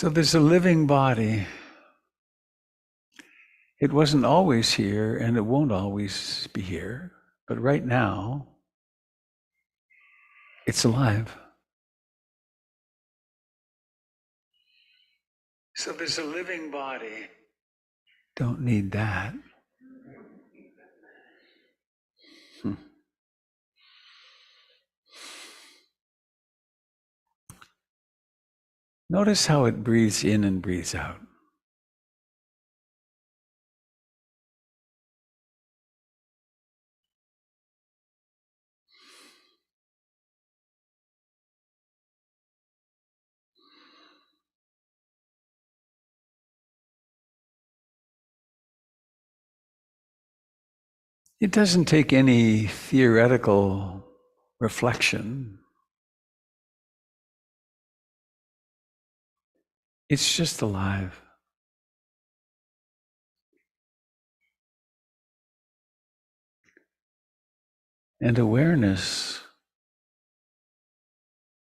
So there's a living body. It wasn't always here, and it won't always be here. But right now, it's alive. So there's a living body. Don't need that. Notice how it breathes in and breathes out. It doesn't take any theoretical reflection. It's just alive. And awareness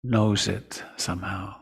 knows it somehow.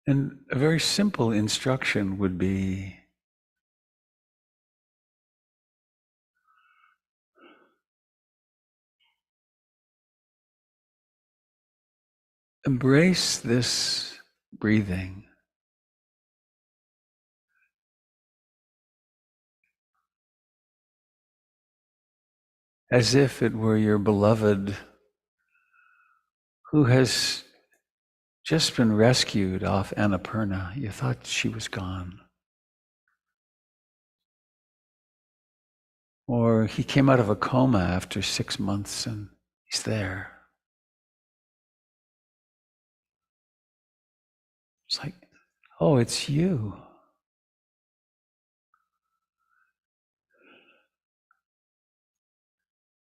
And a very simple instruction would be embrace this breathing as if it were your beloved who has just been rescued off Annapurna. You thought she was gone. Or he came out of a coma after 6 months and he's there. It's like, oh, it's you.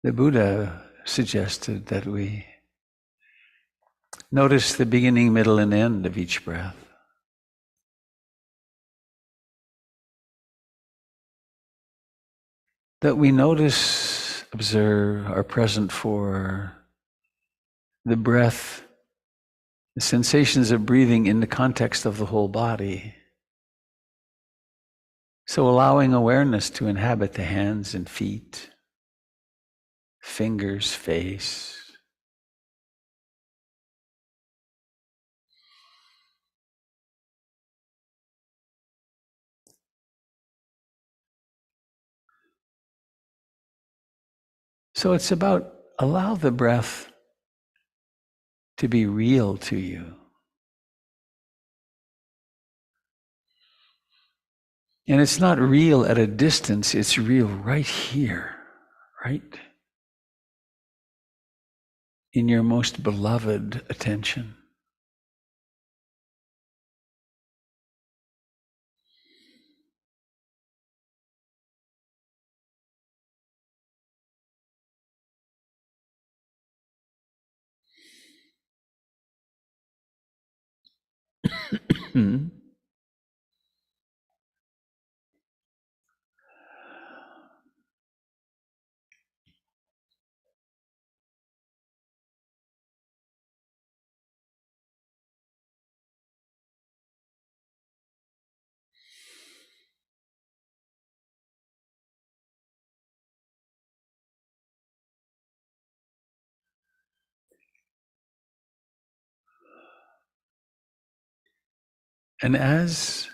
The Buddha suggested that we notice the beginning, middle, and end of each breath. That we notice, observe, are present for the breath, the sensations of breathing in the context of the whole body. So allowing awareness to inhabit the hands and feet, fingers, face. So it's about allow the breath to be real to you. And it's not real at a distance, it's real right here, right in your most beloved attention. And as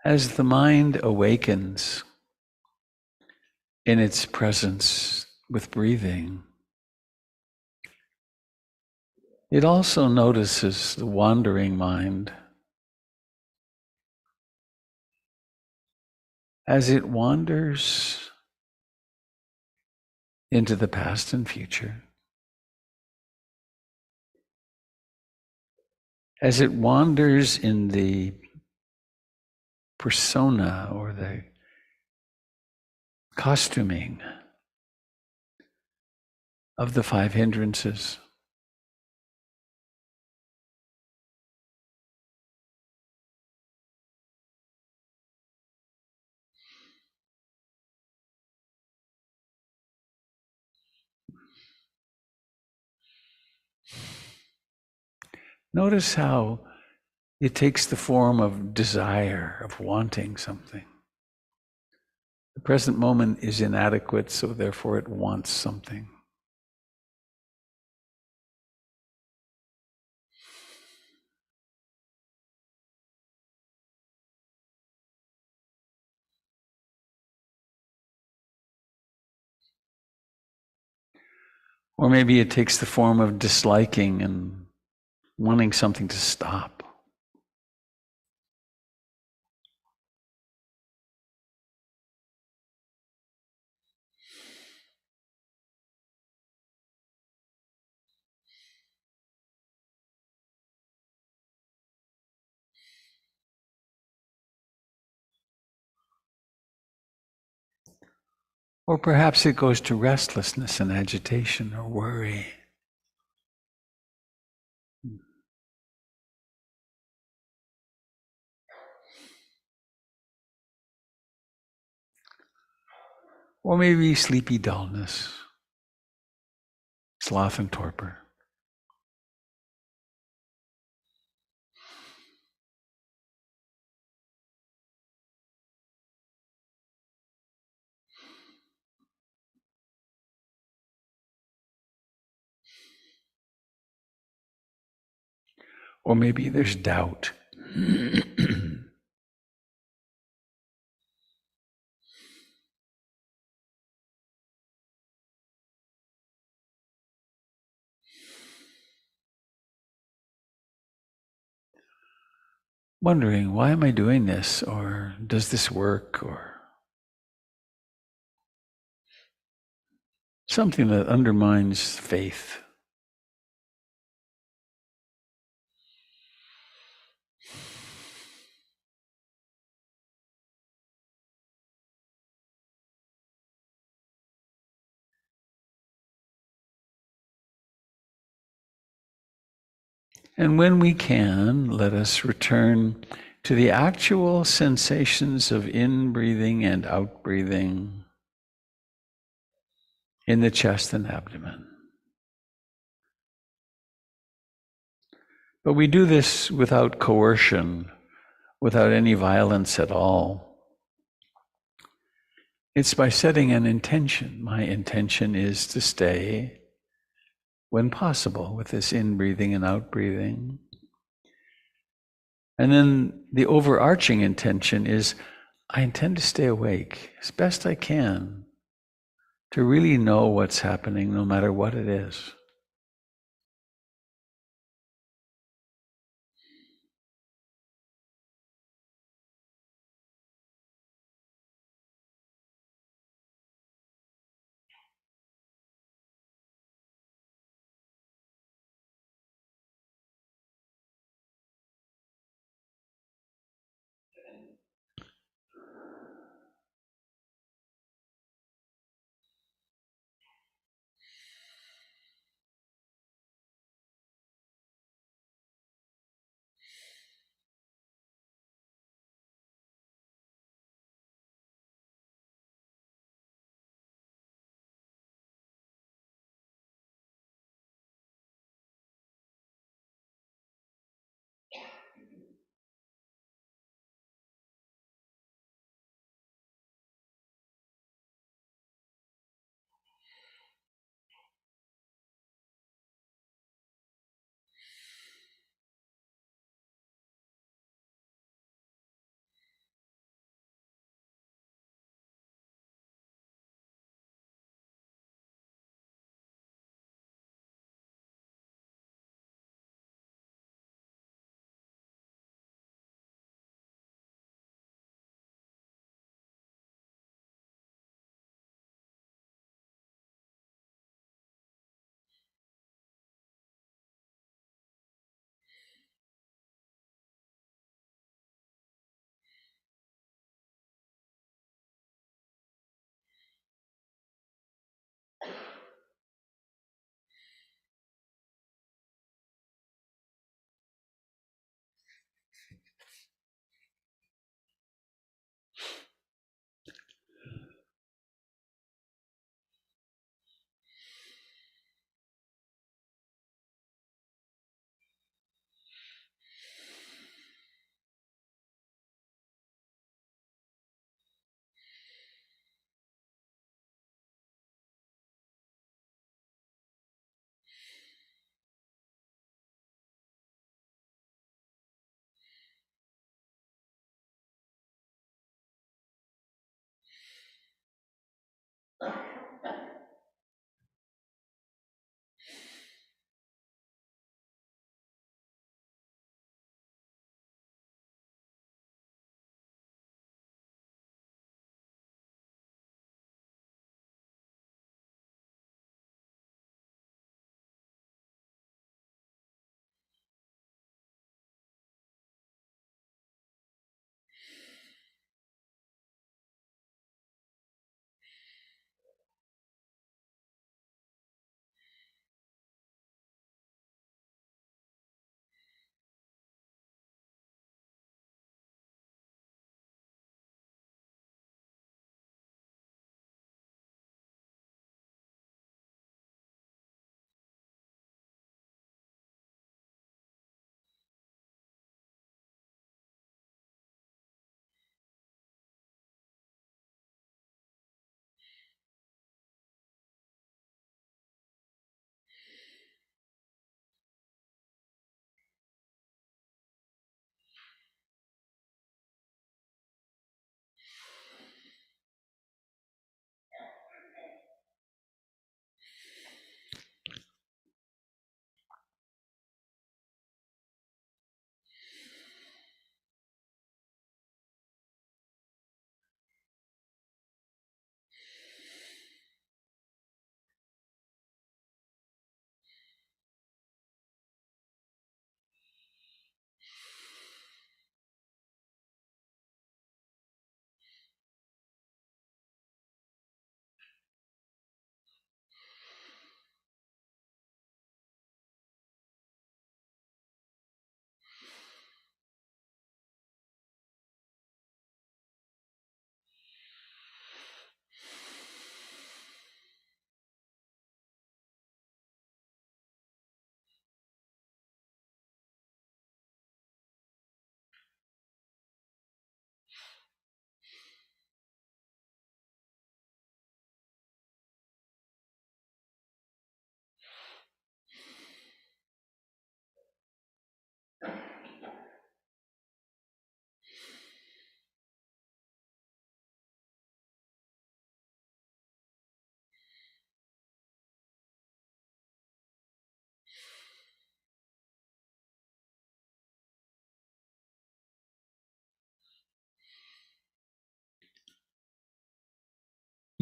As the mind awakens in its presence with breathing, it also notices the wandering mind as it wanders into the past and future, as it wanders in the persona or the costuming of the five hindrances. Notice how it takes the form of desire, of wanting something. The present moment is inadequate, so therefore it wants something. Or maybe it takes the form of disliking and wanting something to stop. Or perhaps it goes to restlessness and agitation or worry. Or maybe sleepy dullness, sloth and torpor. Or maybe there's doubt. Wondering, why am I doing this? Or does this work? Or something that undermines faith. And when we can, let us return to the actual sensations of in-breathing and out-breathing in the chest and abdomen. But we do this without coercion, without any violence at all. It's by setting an intention. My intention is to stay, when possible, with this in-breathing and out-breathing. And then the overarching intention is, I intend to stay awake as best I can to really know what's happening, no matter what it is.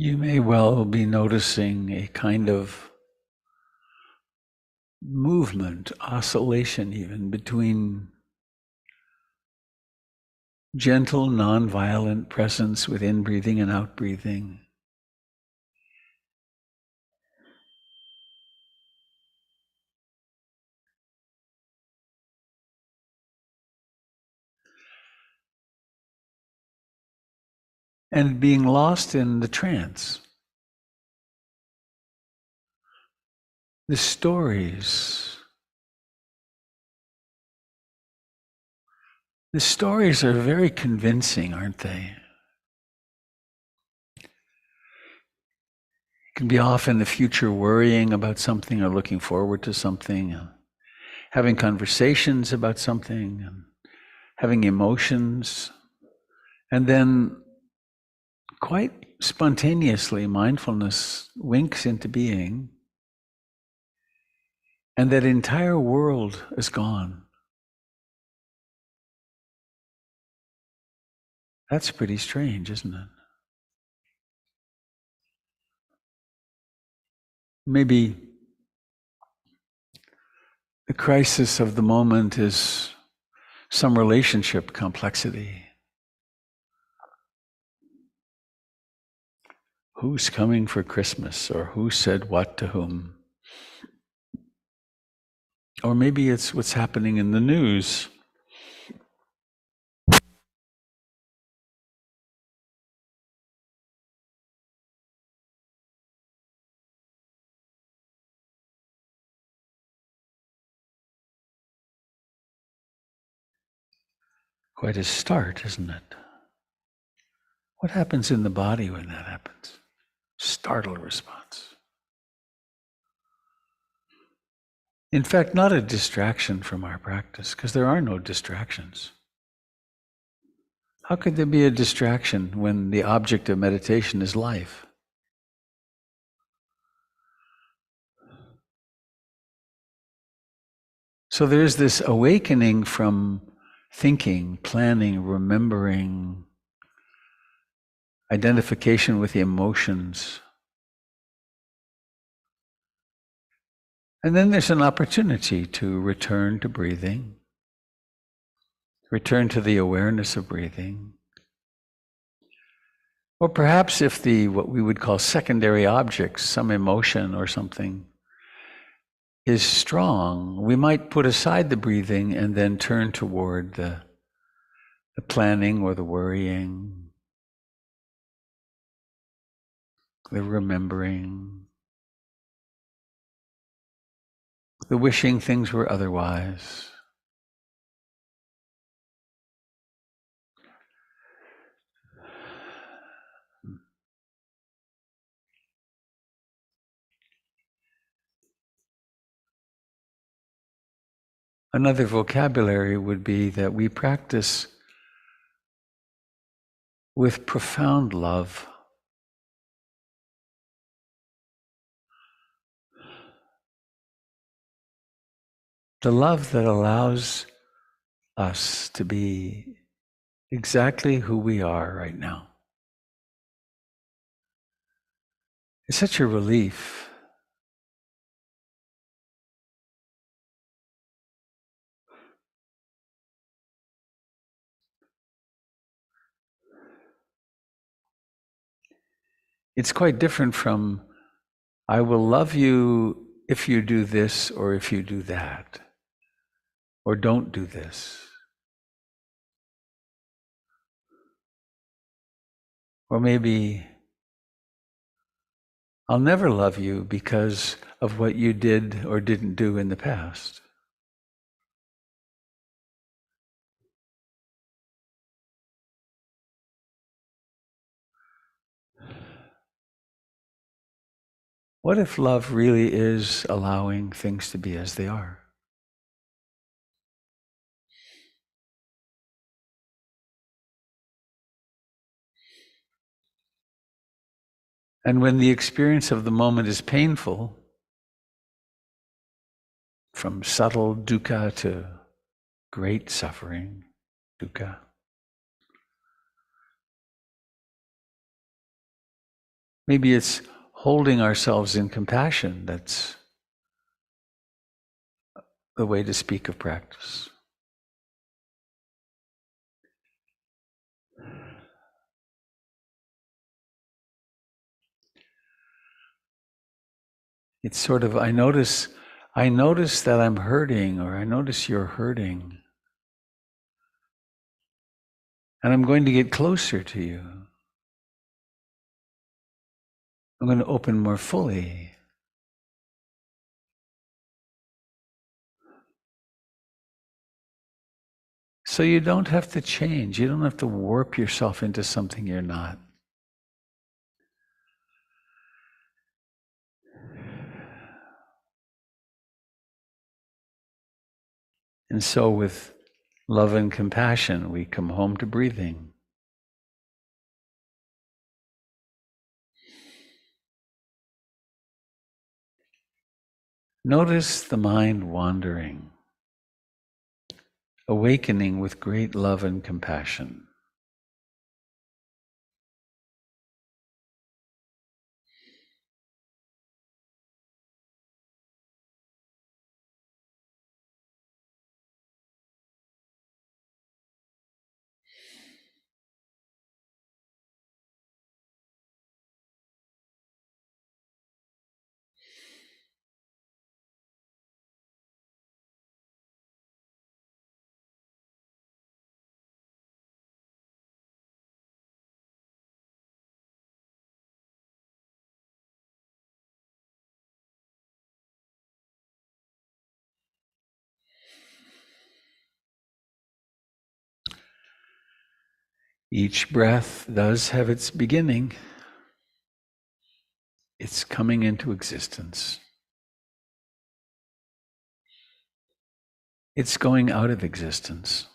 You may well be noticing a kind of movement, oscillation even, between gentle, non-violent presence with in-breathing and out-breathing, and being lost in the trance. The stories. The stories are very convincing, aren't they? You can be off in the future worrying about something or looking forward to something, having conversations about something, having emotions, and then quite spontaneously mindfulness winks into being, and that entire world is gone. That's pretty strange, isn't it? Maybe the crisis of the moment is some relationship complexity. Who's coming for Christmas, or who said what to whom? Or maybe it's what's happening in the news. Quite a start, isn't it? What happens in the body when that happens? Startle response. In fact, not a distraction from our practice, because there are no distractions. How could there be a distraction when the object of meditation is life? So there's this awakening from thinking, planning, remembering, identification with the emotions. And then there's an opportunity to return to breathing, return to the awareness of breathing. Or perhaps if the, what we would call secondary objects, some emotion or something, is strong, we might put aside the breathing and then turn toward the planning or the worrying, the remembering, the wishing things were otherwise. Another vocabulary would be that we practice with profound love. The love that allows us to be exactly who we are right now. It's such a relief. It's quite different from, I will love you if you do this or if you do that, or don't do this. Or maybe, I'll never love you because of what you did or didn't do in the past. What if love really is allowing things to be as they are? And when the experience of the moment is painful, from subtle dukkha to great suffering, dukkha, Maybe it's holding ourselves in compassion. That's the way to speak of practice. It's sort of, I notice that I'm hurting, or I notice you're hurting. And I'm going to get closer to you. I'm going to open more fully. So you don't have to change. You don't have to warp yourself into something you're not. And so with love and compassion, we come home to breathing. Notice the mind wandering, awakening with great love and compassion. Each breath does have its beginning. It's coming into existence. It's going out of existence.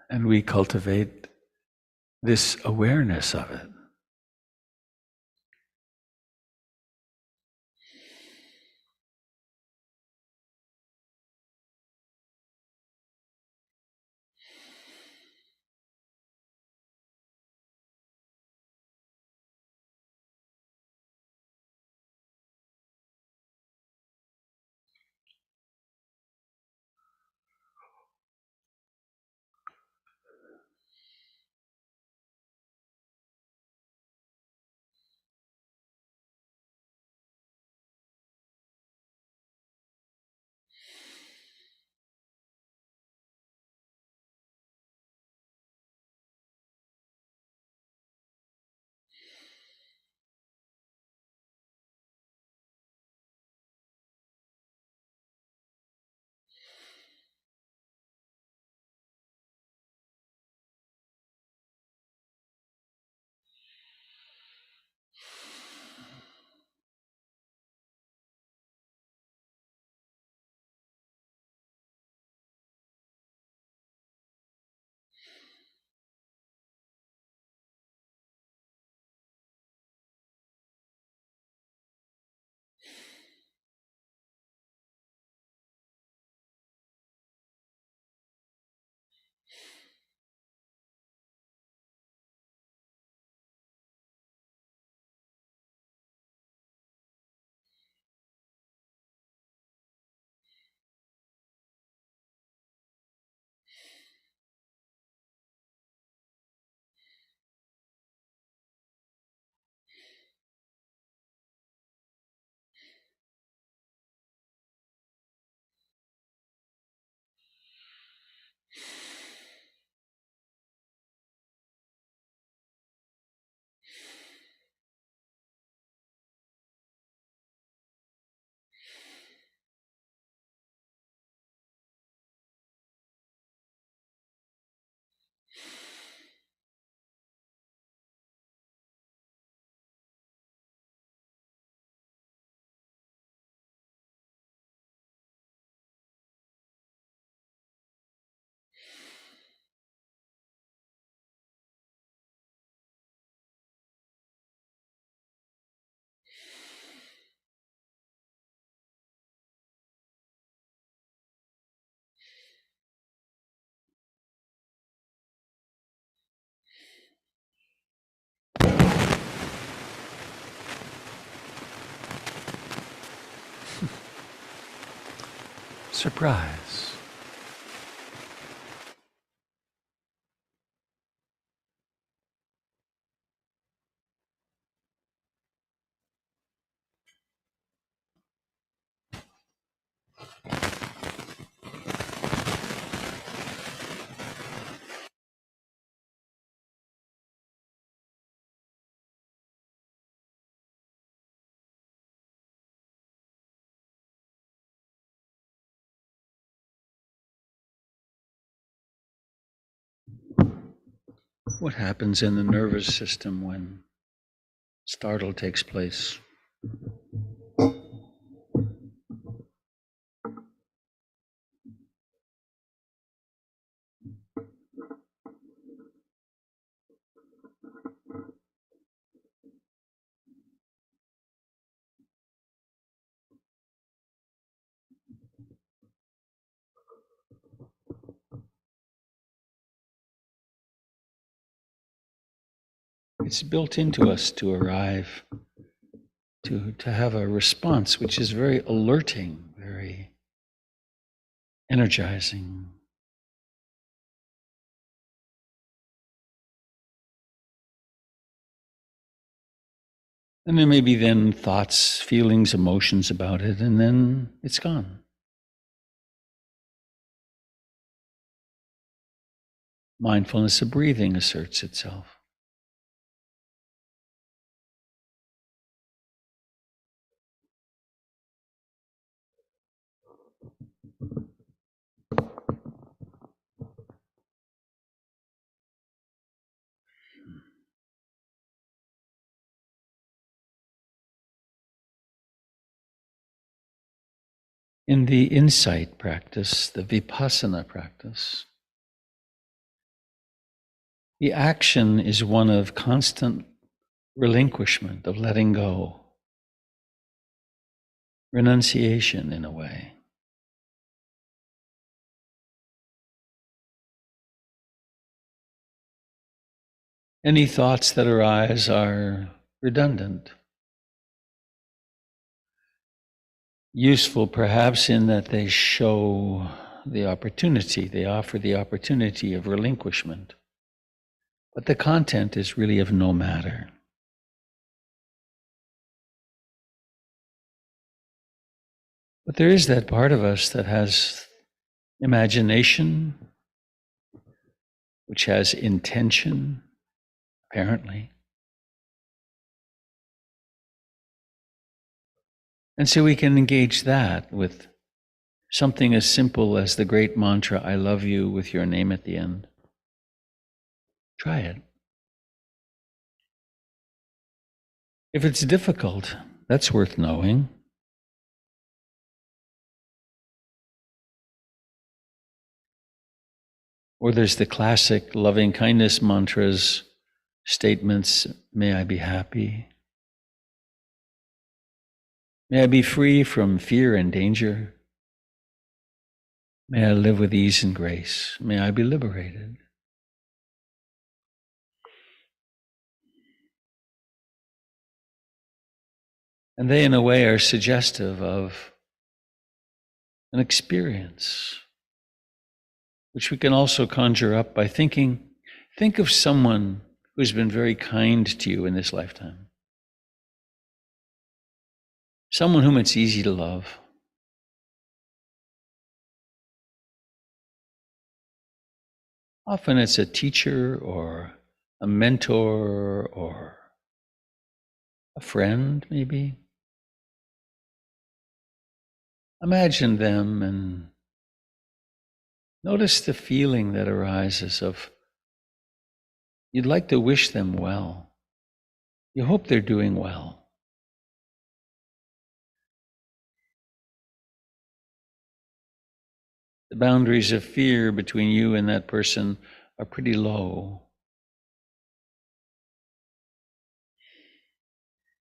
And we cultivate this awareness of it. surprise. What happens in the nervous system when startle takes place? It's built into us to arrive, to have a response which is very alerting, very energizing. And there may be then thoughts, feelings, emotions about it, and then it's gone. Mindfulness of breathing asserts itself. In the insight practice, the vipassana practice, the action is one of constant relinquishment, of letting go, renunciation in a way. Any thoughts that arise are redundant. Useful perhaps in that they show the opportunity, they offer the opportunity of relinquishment. But the content is really of no matter. But there is that part of us that has imagination, which has intention, apparently. And so we can engage that with something as simple as the great mantra, I love you, with your name at the end. Try it. If it's difficult, that's worth knowing. Or there's the classic loving kindness mantras, statements, may I be happy. May I be free from fear and danger. May I live with ease and grace. May I be liberated. And they, in a way, are suggestive of an experience, which we can also conjure up by thinking, think of someone who's been very kind to you in this lifetime. Someone whom it's easy to love. Often it's a teacher or a mentor or a friend, maybe. Imagine them and notice the feeling that arises of you'd like to wish them well. You hope they're doing well. The boundaries of fear between you and that person are pretty low.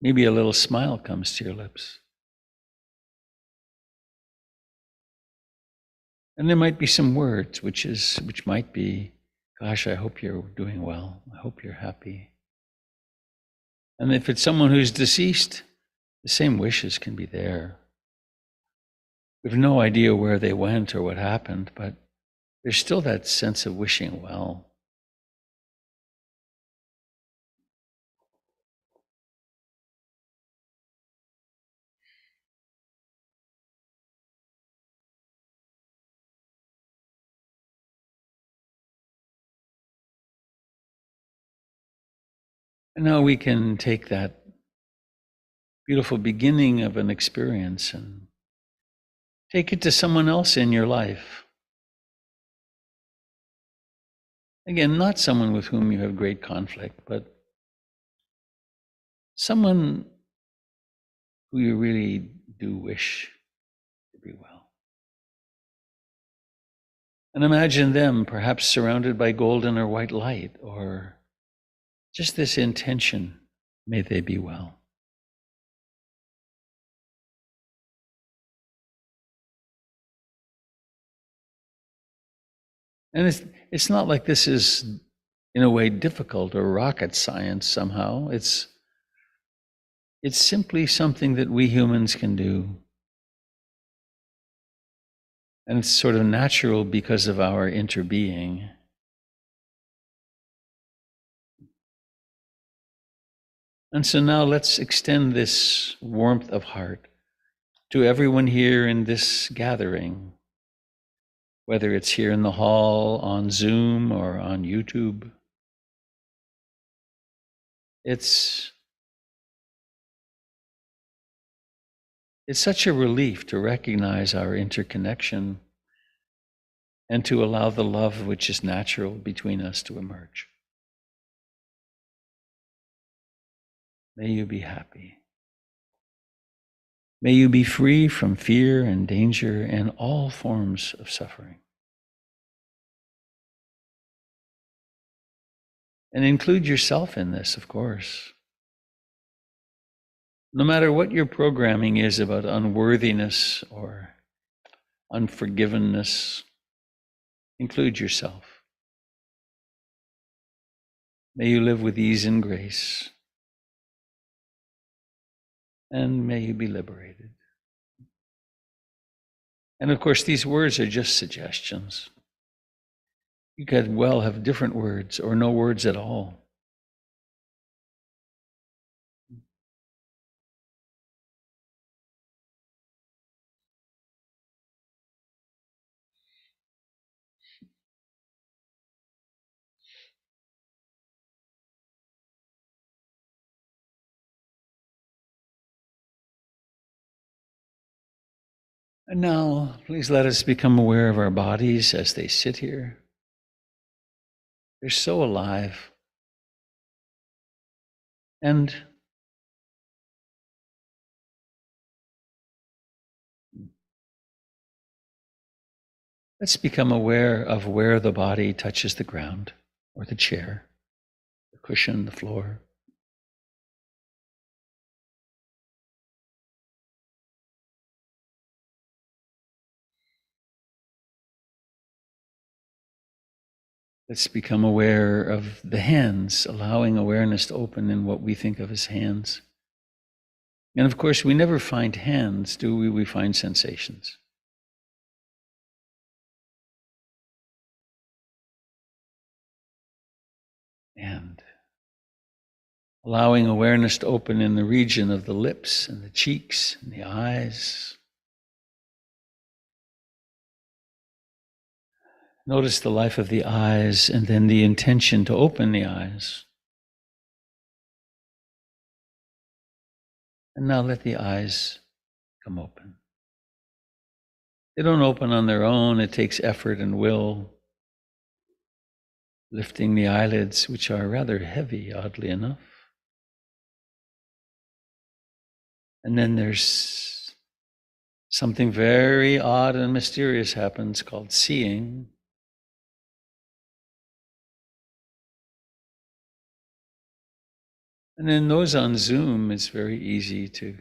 Maybe a little smile comes to your lips. And there might be some words, which might be, gosh, I hope you're doing well. I hope you're happy. And if it's someone who's deceased, the same wishes can be there. We have no idea where they went or what happened, but there's still that sense of wishing well. And now we can take that beautiful beginning of an experience and take it to someone else in your life. Again, not someone with whom you have great conflict, but someone who you really do wish to be well. And imagine them perhaps surrounded by golden or white light, or just this intention, may they be well. And it's not like this is, in a way, difficult or rocket science somehow. It's simply something that we humans can do. And it's sort of natural because of our interbeing. And so now let's extend this warmth of heart to everyone here in this gathering, whether it's here in the hall, on Zoom, or on YouTube. It's such a relief to recognize our interconnection and to allow the love which is natural between us to emerge. May you be happy. May you be free from fear and danger and all forms of suffering. And include yourself in this, of course. No matter what your programming is about unworthiness or unforgivenness, include yourself. May you live with ease and grace, and may you be liberated. And of course, these words are just suggestions. You could well have different words or no words at all. And now, please let us become aware of our bodies as they sit here. They're so alive. And let's become aware of where the body touches the ground or the chair, the cushion, the floor. Let's become aware of the hands, allowing awareness to open in what we think of as hands. And of course, we never find hands, do we? We find sensations. And allowing awareness to open in the region of the lips and the cheeks and the eyes. Notice the life of the eyes and then the intention to open the eyes. And now let the eyes come open. They don't open on their own. It takes effort and will. Lifting the eyelids, which are rather heavy, oddly enough. And then there's something very odd and mysterious happens called seeing. And then those on Zoom, it's very easy to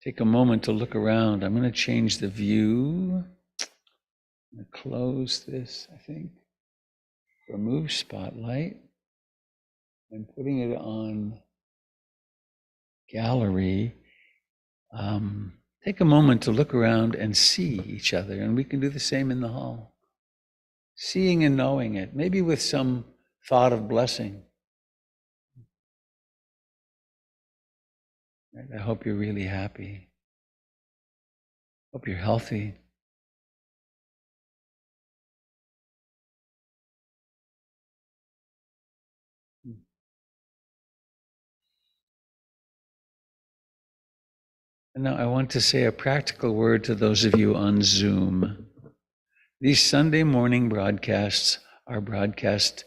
take a moment to look around. I'm going to change the view. I'm going to close this, I think. Remove spotlight. I'm putting it on gallery Take a moment to look around and see each other, and we can do the same in the hall. Seeing and knowing it, maybe with some thought of blessing. I hope you're really happy. Hope you're healthy. And now I want to say a practical word to those of you on Zoom. These Sunday morning broadcasts are broadcast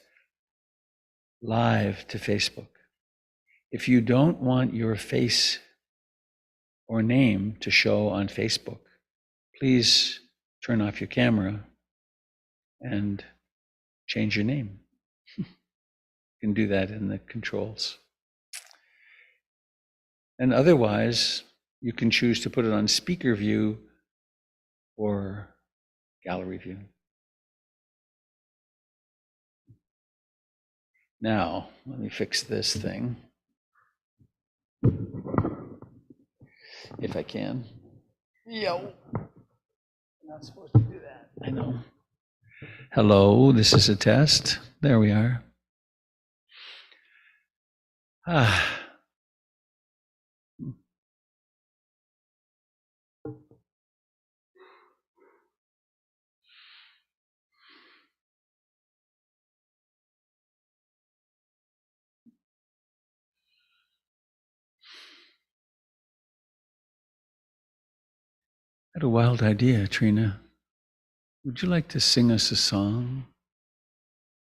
live to Facebook. If you don't want your face or name to show on Facebook, please turn off your camera and change your name. You can do that in the controls. And otherwise, you can choose to put it on speaker view or gallery view. Now, let me fix this thing, if I can. Yo, I'm not supposed to do that. I know. Hello, this is a test. There we are. I had a wild idea, Trina. Would you like to sing us a song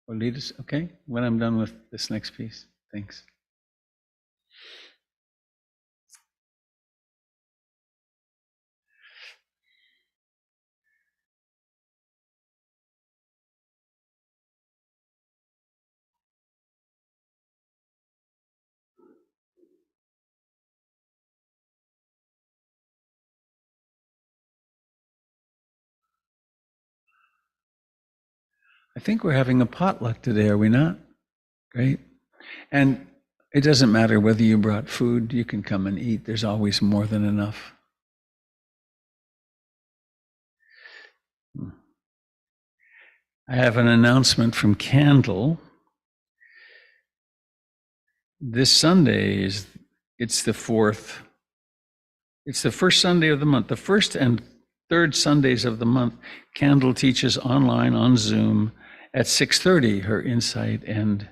or lead us? Okay, when I'm done with this next piece. Thanks. I think we're having a potluck today, are we not? Great. And it doesn't matter whether you brought food, you can come and eat. There's always more than enough. I have an announcement from Candle. This Sunday it's the first Sunday of the month. The first and third Sundays of the month, Candle teaches online on Zoom at 6:30, her insight and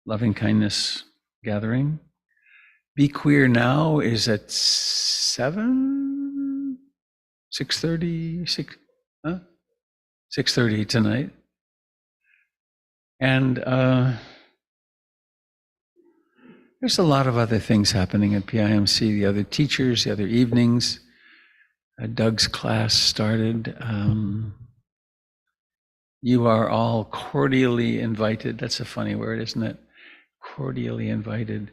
loving kindness gathering. Be Queer Now is at 6:30 tonight. And there's a lot of other things happening at PIMC, the other teachers, the other evenings. Doug's class started. You are all cordially invited. That's a funny word, isn't it? Cordially invited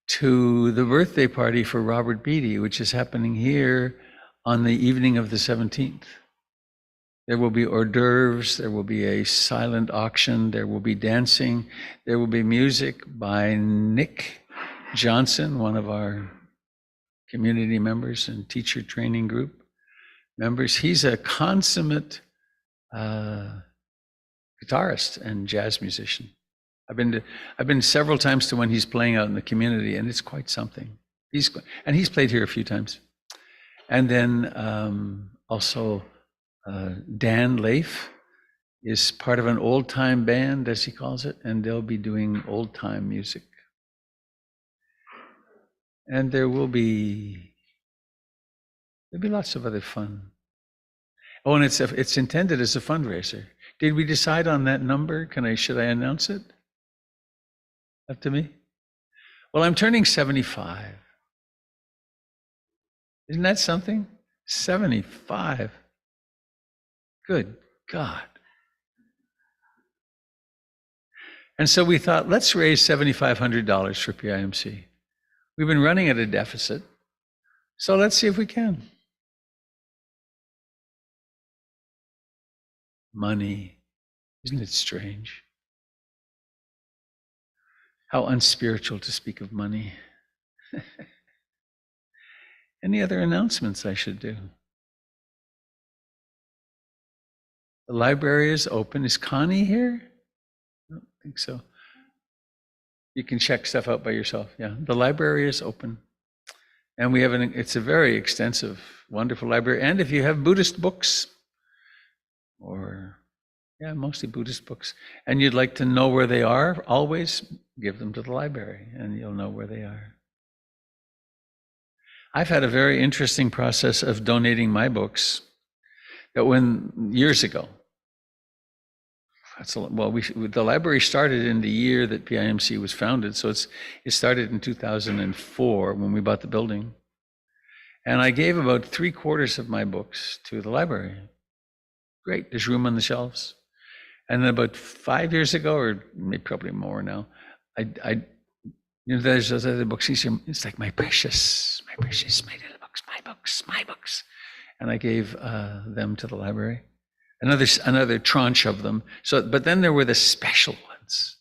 to the birthday party for Robert Beatty, which is happening here on the evening of the 17th. There will be hors d'oeuvres, there will be a silent auction, there will be dancing, there will be music by Nick Johnson, one of our community members and teacher training group members. He's a consummate guitarist and jazz musician. I've been several times to when he's playing out in the community, and it's quite something. He's played here a few times. And then also Dan Leif is part of an old time band, as he calls it, and they'll be doing old time music. And there'll be lots of other fun. Oh, and it's intended as a fundraiser. Did we decide on that number? Should I announce it? Up to me? Well, I'm turning 75. Isn't that something? 75. Good God. And so we thought, let's raise $7,500 for PIMC. We've been running at a deficit, so let's see if we can. Money. Isn't it strange? How unspiritual to speak of money. Any other announcements I should do? The library is open. Is Connie here? I don't think so. You can check stuff out by yourself. Yeah, the library is open. And we have it's a very extensive, wonderful library. And if you have Buddhist books, or yeah, mostly Buddhist books, and you'd like to know where they are, always give them to the library and you'll know where they are. I've had a very interesting process of donating my books that years ago. The library started in the year that PIMC was founded, so it started in 2004 when we bought the building. And I gave about 3/4 of my books to the library. Great, there's room on the shelves. And then about 5 years ago, or maybe probably more now, there's those other books. It's like my precious, my little books, my books. And I gave them to the library. Another tranche of them. But then there were the special ones.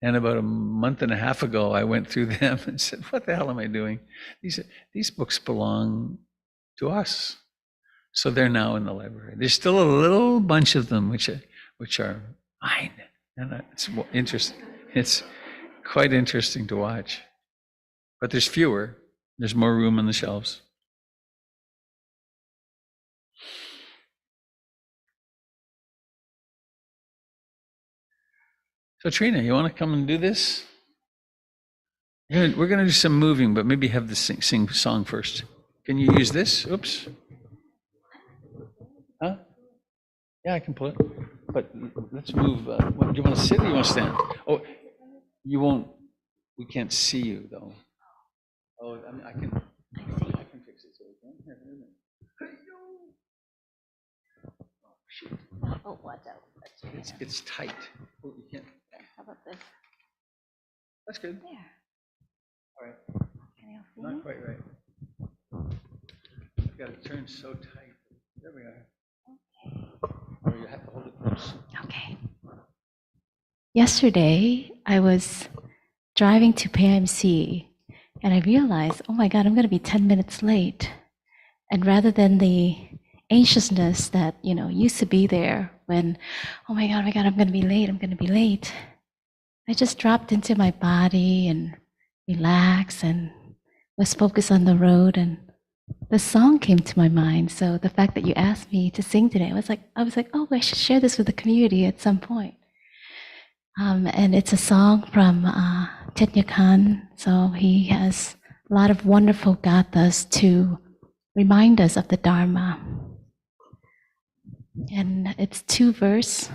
And about a month and a half ago, I went through them and said, what the hell am I doing? These books belong to us. So they're now in the library. There's still a little bunch of them which are mine. And it's interesting. It's quite interesting to watch. But there's fewer. There's more room on the shelves. So Trina, you want to come and do this? We're going to do some moving, but maybe have the sing song first. Can you use this? Oops. Huh? Yeah, I can pull it. But let's move. Do you want to sit or you want to stand? Oh, you won't. We can't see you though. Oh, I mean, I can fix it. So we can. Here, wait a minute. Oh, shoot. Oh, watch out. It's tight. Oh, you can't. How about this? That's good. There. All right. Can you see? Not quite right. I've got it turned so tight. There we are. Okay. Oh, you have to hold it close. Okay. Yesterday, I was driving to PIMC and I realized, oh my God, I'm going to be 10 minutes late. And rather than the anxiousness that, used to be there when, oh my God, I'm going to be late. I just dropped into my body and relaxed and was focused on the road, and the song came to my mind. So the fact that you asked me to sing today, I was like, oh, I should share this with the community at some point. And it's a song from Thich Khan. So he has a lot of wonderful gathas to remind us of the Dharma. And it's 2 verse.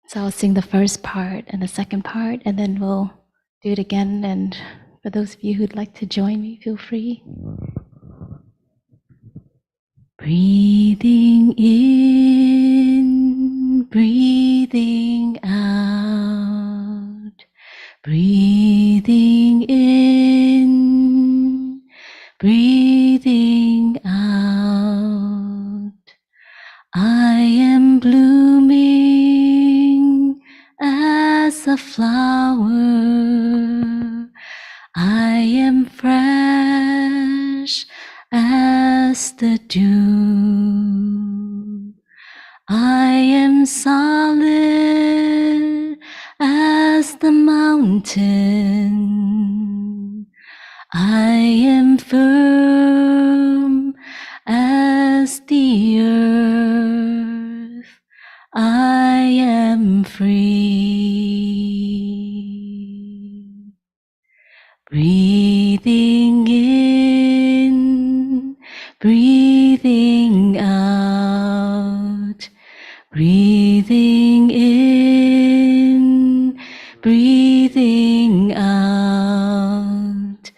So I'll sing the first part and the second part, and then we'll do it again. And for those of you who'd like to join me, feel free. Breathing in, breathing out. Breathing in, breathing out. I am blooming as a flower. I am fresh as the dew. I am solid as the mountain. I am firm as the earth. I am free. Breathing in, breathing out. Breathing in, breathing out.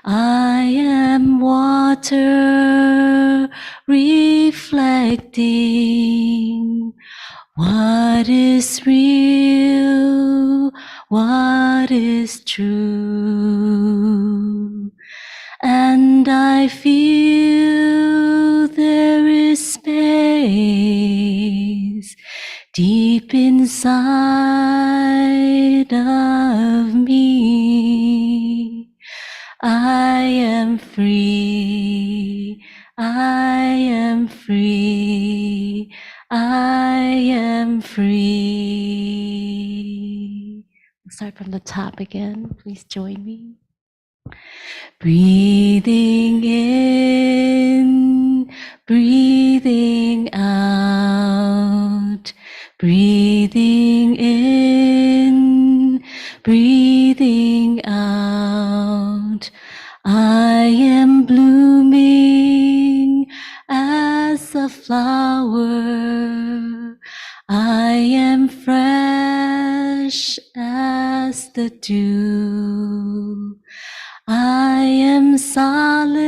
I am water reflecting what is real, what is true. And I feel there is space deep inside of me. I I am free. I am free. I am free. We'll start from the top again. Please join me. Breathing in, breathing out, breathing in, breathing out. I am blooming as a flower. I am fresh as the dew. I am solid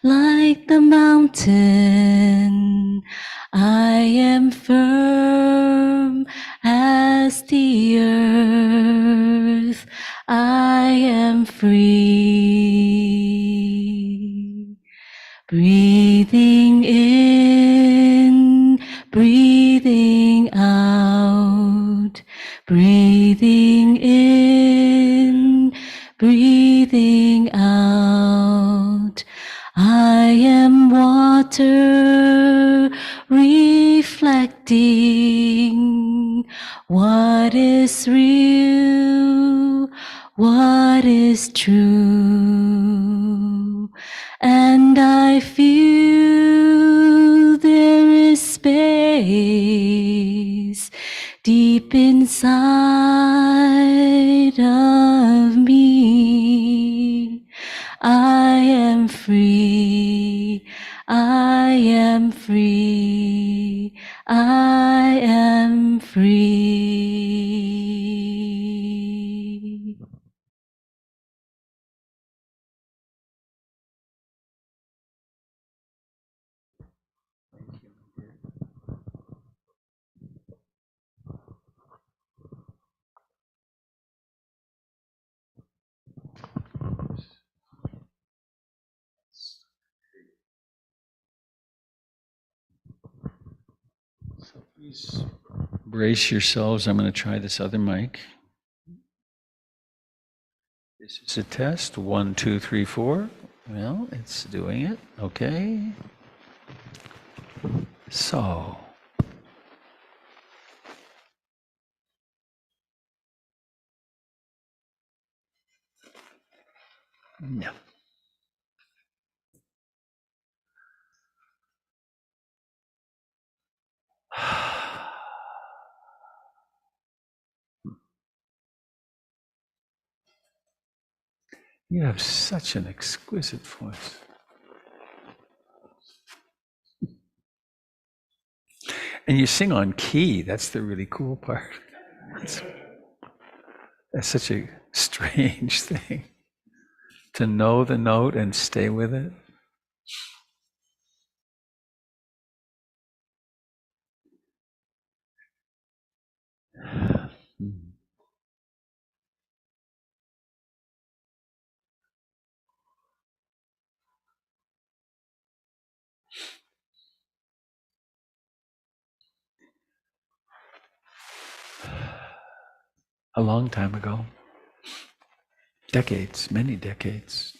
like the mountain. I am firm as the earth. I am free. Breathing in, breathing out, breathing in, breathing out. I am water reflecting what is real, what is true. And I feel there is space deep inside of me. I am free. I am free. I am free. So please brace yourselves. I'm going to try this other mic. This is a test. 1, 2, 3, 4. Well, it's doing it. Okay. So. No. You have such an exquisite voice. And you sing on key. That's the really cool part. That's such a strange thing. To know the note and stay with it. A long time ago, decades, many decades,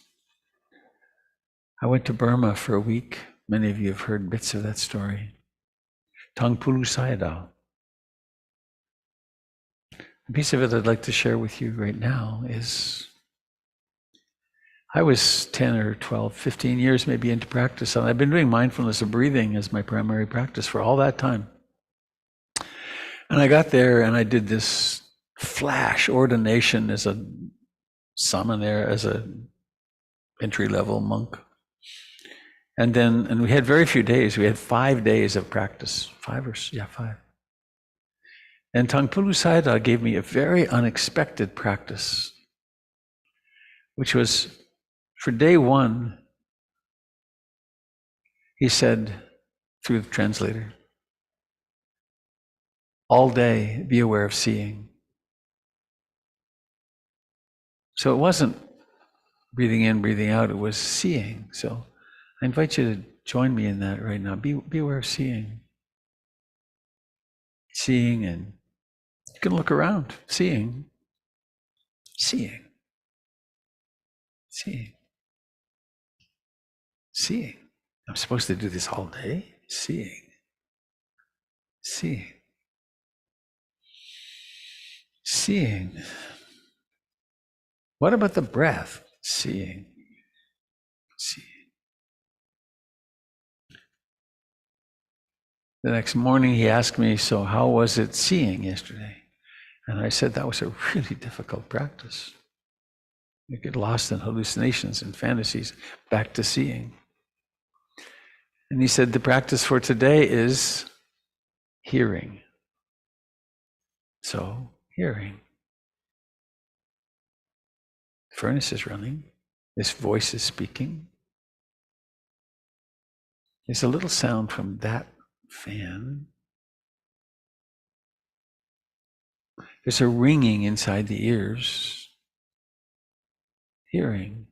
I went to Burma for a week. Many of you have heard bits of that story. Tangpulu Sayadaw. A piece of it I'd like to share with you right now is I was 10 or 12, 15 years maybe into practice, and I've been doing mindfulness of breathing as my primary practice for all that time. And I got there and I did this flash ordination as a samaner, as a entry-level monk. And we had very few days. We had 5 days of practice. 5. And Tangpulu Sayadaw gave me a very unexpected practice, which was for day 1, he said through the translator, all day be aware of seeing. So it wasn't breathing in, breathing out, it was seeing. So I invite you to join me in that right now. Be aware of seeing. Seeing, and you can look around, seeing. Seeing. Seeing. I'm supposed to do this all day? Seeing. Seeing. Seeing. What about the breath? Seeing. Seeing. The next morning he asked me, so how was it seeing yesterday? And I said that was a really difficult practice. You get lost in hallucinations and fantasies, back to seeing. And he said the practice for today is hearing. So, hearing. The furnace is running. This voice is speaking. There's a little sound from that fan. There's a ringing inside the ears. Hearing.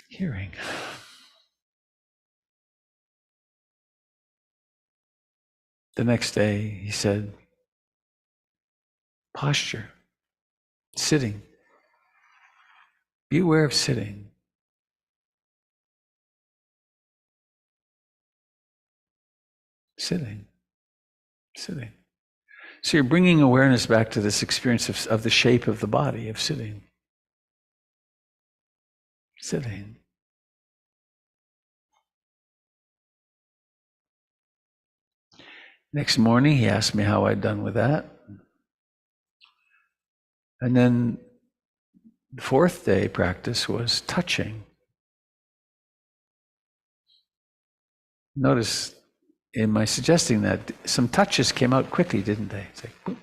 Hearing. The next day, he said, posture, sitting. Be aware of sitting. Sitting. Sitting. So you're bringing awareness back to this experience of the shape of the body, of sitting. Sitting. Next morning, he asked me how I'd done with that. And then the fourth day practice was touching. Notice in my suggesting that, some touches came out quickly, didn't they? It's like, boop.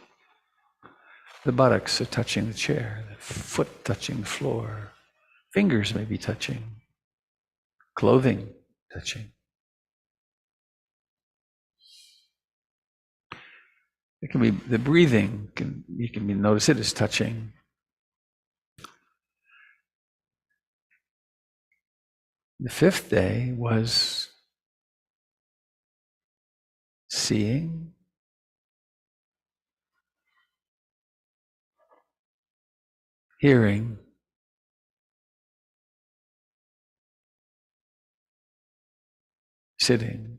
The buttocks are touching the chair, the foot touching the floor, fingers may be touching, clothing touching. It can be the breathing, you can notice it as touching. The fifth day was seeing, hearing, sitting,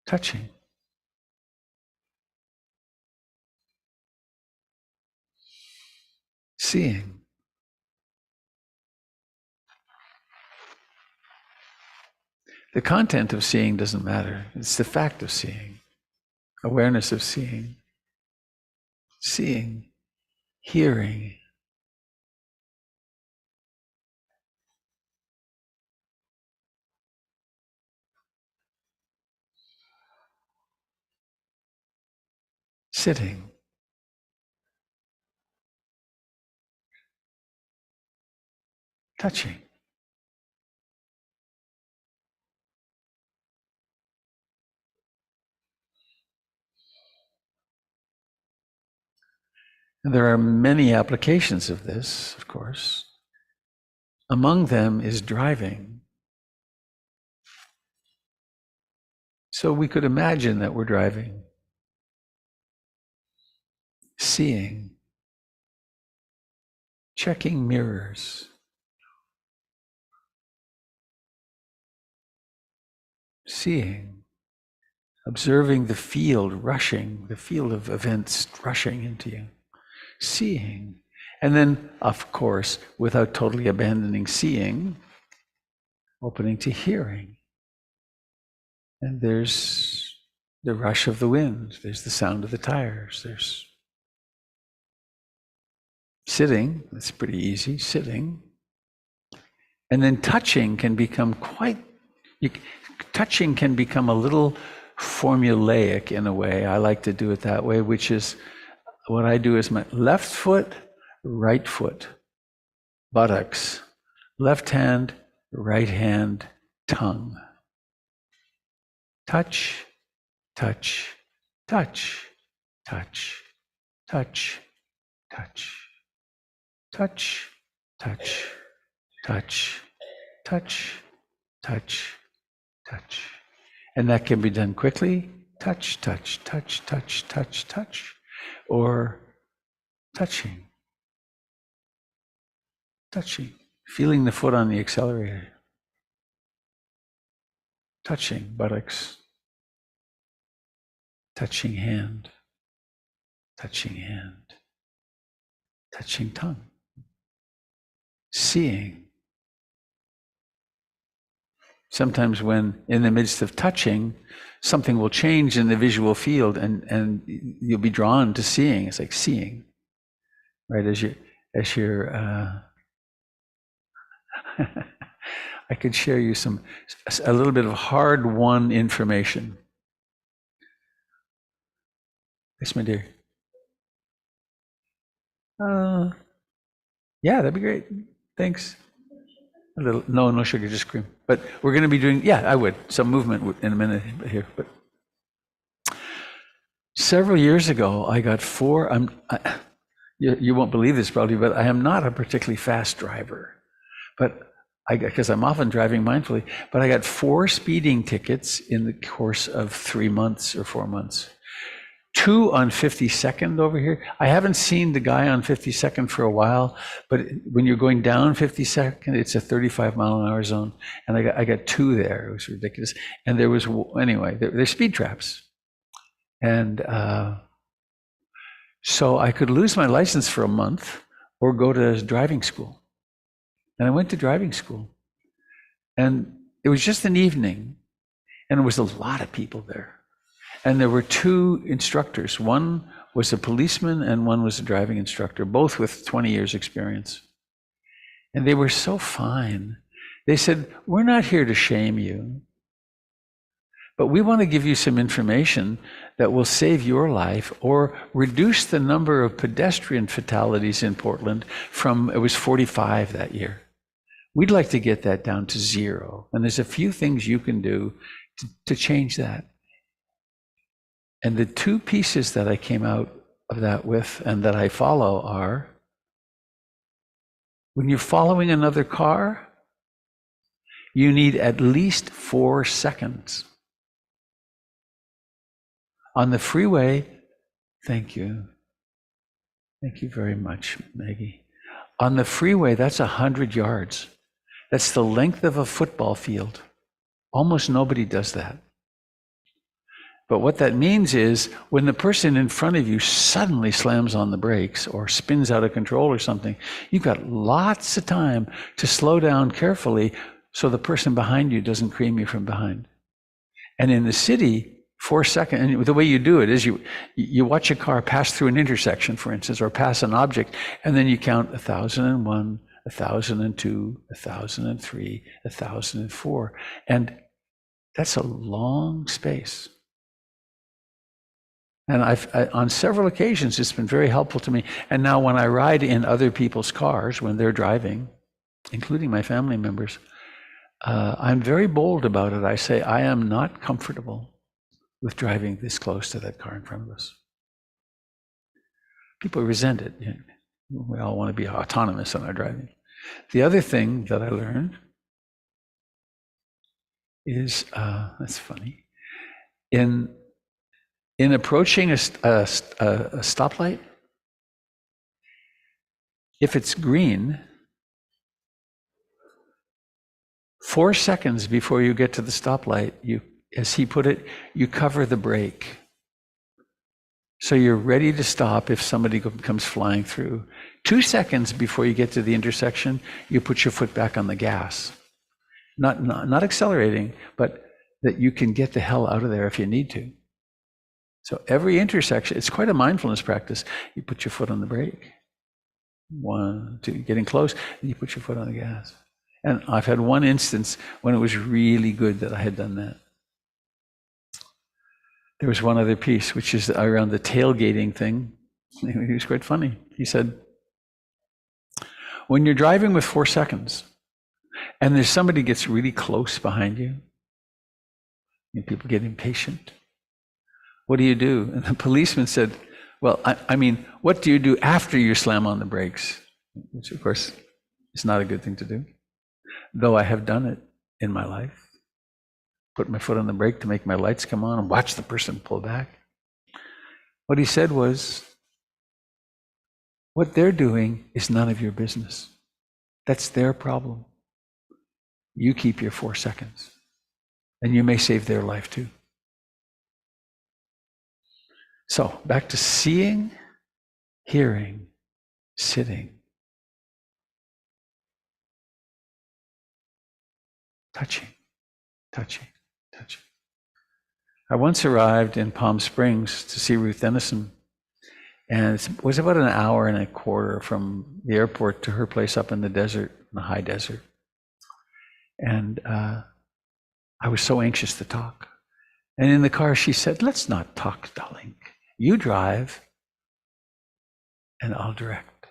touching. Seeing. The content of seeing doesn't matter. It's the fact of seeing. Awareness of seeing. Seeing. Hearing. Sitting. Touching. And there are many applications of this, of course. Among them is driving. So we could imagine that we're driving, seeing, checking mirrors, seeing, observing the field rushing, the field of events rushing into you, seeing. And then, of course, without totally abandoning seeing, opening to hearing. And there's the rush of the wind, there's the sound of the tires, there's sitting, that's pretty easy, sitting. And then touching can become touching can become a little formulaic in a way. I like to do it that way, which is what I do is my left foot, right foot, buttocks, left hand, right hand, tongue. Touch, touch, touch, touch, touch, touch, touch, touch, touch, touch, touch, touch. And that can be done quickly, touch, touch, touch, touch, touch, touch, or touching, touching, feeling the foot on the accelerator, touching buttocks, touching hand, touching hand, touching tongue, seeing. Sometimes when in the midst of touching, something will change in the visual field and you'll be drawn to seeing. It's like seeing, right? As you're, I could share you a little bit of hard-won information. Yes, my dear. Yeah, that'd be great. Thanks. A little, no sugar, just cream. But we're going to be doing, yeah, I would, some movement in a minute here. But several years ago, I got you won't believe this probably, but I am not a particularly fast driver. But because I'm often driving mindfully, but I got 4 speeding tickets in the course of 3 months or 4 months. 2 on 52nd over here. I haven't seen the guy on 52nd for a while, but when you're going down 52nd, it's a 35-mile-an-hour zone, and I got 2 there. It was ridiculous. And there was, anyway, they're speed traps, and so I could lose my license for a month or go to driving school. And I went to driving school, and it was just an evening, and there was a lot of people there. And there were 2 instructors. One was a policeman and one was a driving instructor, both with 20 years experience. And they were so fine. They said, we're not here to shame you, but we want to give you some information that will save your life or reduce the number of pedestrian fatalities in Portland from, it was 45 that year. We'd like to get that down to 0. And there's a few things you can do to change that. And the 2 pieces that I came out of that with and that I follow are, when you're following another car, you need at least 4 seconds. On the freeway, thank you. Thank you very much, Maggie. On the freeway, that's 100 yards. That's the length of a football field. Almost nobody does that. But what that means is when the person in front of you suddenly slams on the brakes or spins out of control or something, you've got lots of time to slow down carefully so the person behind you doesn't cream you from behind. And in the city, 4 seconds, and the way you do it is you watch a car pass through an intersection, for instance, or pass an object, and then you count 1,001, 1,002, 1,003, 1,004. And that's a long space. And on several occasions, it's been very helpful to me. And now when I ride in other people's cars, when they're driving, including my family members, I'm very bold about it. I say, I am not comfortable with driving this close to that car in front of us. People resent it. We all want to be autonomous in our driving. The other thing that I learned is, that's funny, in approaching a stoplight, if it's green, 4 seconds before you get to the stoplight, as he put it, you cover the brake. So you're ready to stop if somebody comes flying through. 2 seconds before you get to the intersection, you put your foot back on the gas. Not accelerating, but that you can get the hell out of there if you need to. So every intersection, it's quite a mindfulness practice. You put your foot on the brake. 1, 2, getting close, and you put your foot on the gas. And I've had one instance when it was really good that I had done that. There was one other piece, which is around the tailgating thing. He was quite funny. He said, when you're driving with 4 seconds, and there's somebody gets really close behind you, people get impatient. What do you do? And the policeman said, well, I mean, what do you do after you slam on the brakes? Which, of course, is not a good thing to do, though I have done it in my life. put my foot on the brake to make my lights come on and watch the person pull back. What he said was, what they're doing is none of your business. That's their problem. You keep your 4 seconds, and you may save their life too. So, back to seeing, hearing, sitting, touching, touching, touching. I once arrived in Palm Springs to see Ruth Dennison, and it was about an hour and a quarter from the airport to her place up in the desert, in the high desert. And I was so anxious to talk. And in the car, she said, "Let's not talk, darling. You drive, and I'll direct."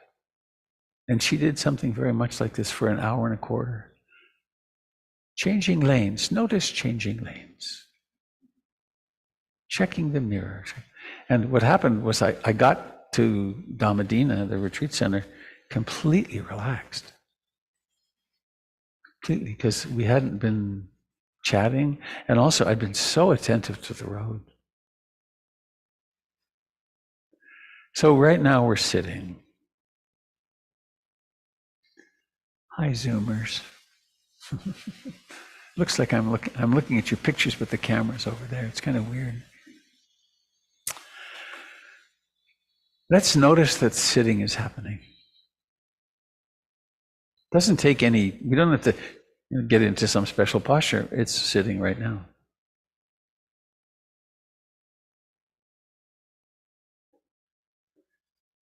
And she did something very much like this for an hour and a quarter. Changing lanes. Notice changing lanes. Checking the mirror. And what happened was I got to Dhammadina, the retreat center, completely relaxed. Completely, because we hadn't been chatting, and also I'd been so attentive to the road. So right now we're sitting. Hi, Zoomers. Looks like I'm looking at your pictures, but the camera's over there. It's kind of weird. Let's notice that sitting is happening. Doesn't take any, we don't have to get into some special posture. It's sitting right now.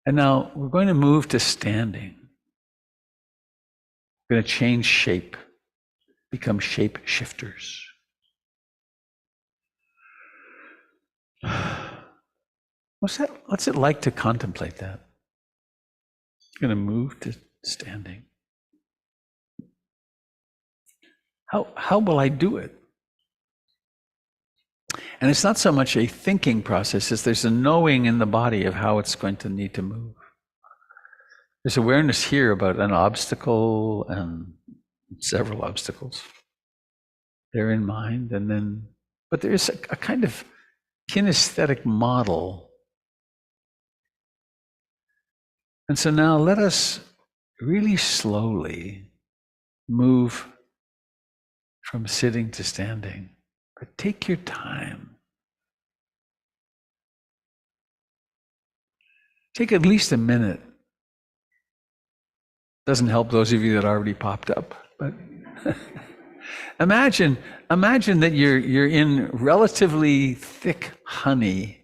And now we're going to move to standing. We're going to change shape, become shape shifters. What's it like to contemplate that? I'm going to move to standing. How will I do it? And it's not so much a thinking process as there's a knowing in the body of how it's going to need to move. There's awareness here about an obstacle and several obstacles. They're in mind, but there is a kind of kinesthetic model. And so now let us really slowly move from sitting to standing, but take your time. Take at least a minute. Doesn't help those of you that already popped up, but imagine that you're in relatively thick honey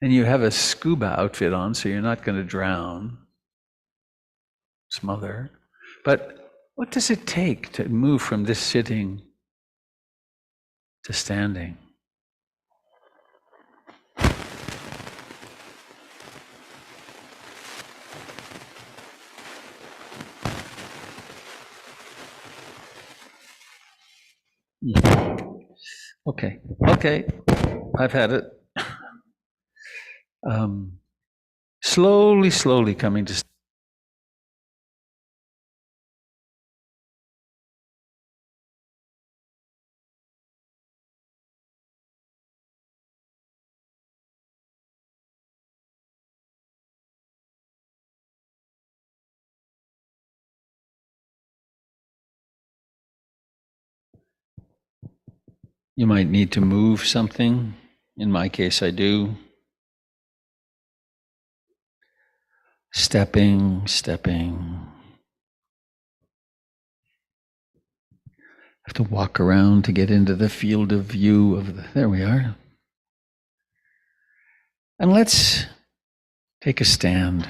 and you have a scuba outfit on, so you're not going to drown, smother. But what does it take to move from this sitting to standing? Okay, I've had it. Slowly coming to. You might need to move something. In my case, I do. Stepping. Have to walk around to get into the field of view there we are. And let's take a stand.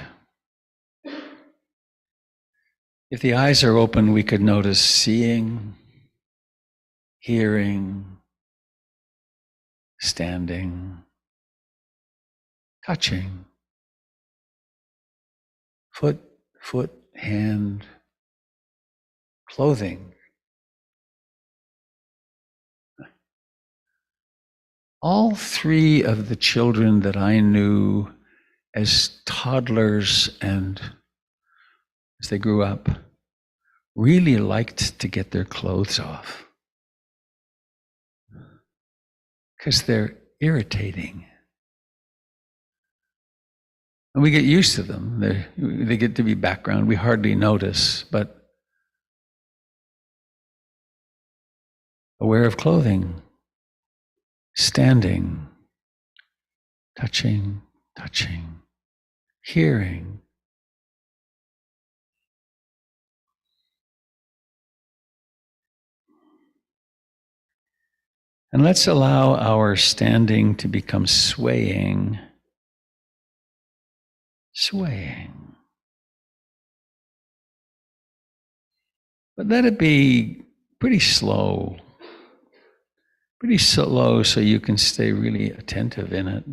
If the eyes are open, we could notice seeing, hearing, standing, touching, foot, hand, clothing. All 3 of the children that I knew as toddlers and as they grew up really liked to get their clothes off. because they're irritating. And we get used to them. They get to be background. We hardly notice, but aware of clothing, standing, touching, hearing. And let's allow our standing to become swaying. But let it be pretty slow so you can stay really attentive in it.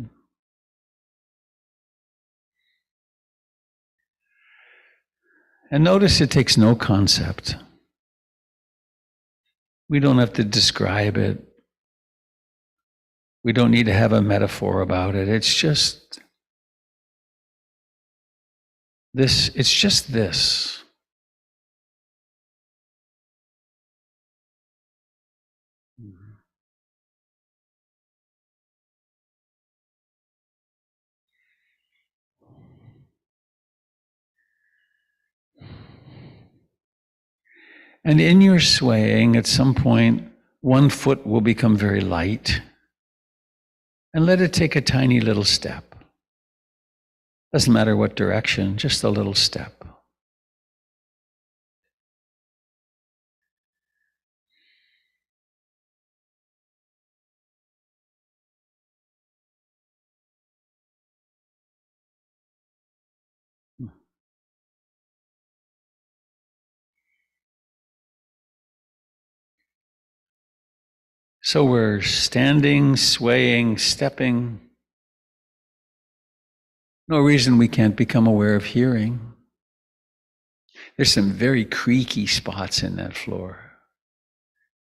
And notice it takes no concept. We don't have to describe it. We don't need to have a metaphor about it. It's just this. It's just this. And in your swaying, at some point, one foot will become very light. And let it take a tiny little step. Doesn't matter what direction, just a little step. So we're standing, swaying, stepping. No reason we can't become aware of hearing. There's some very creaky spots in that floor.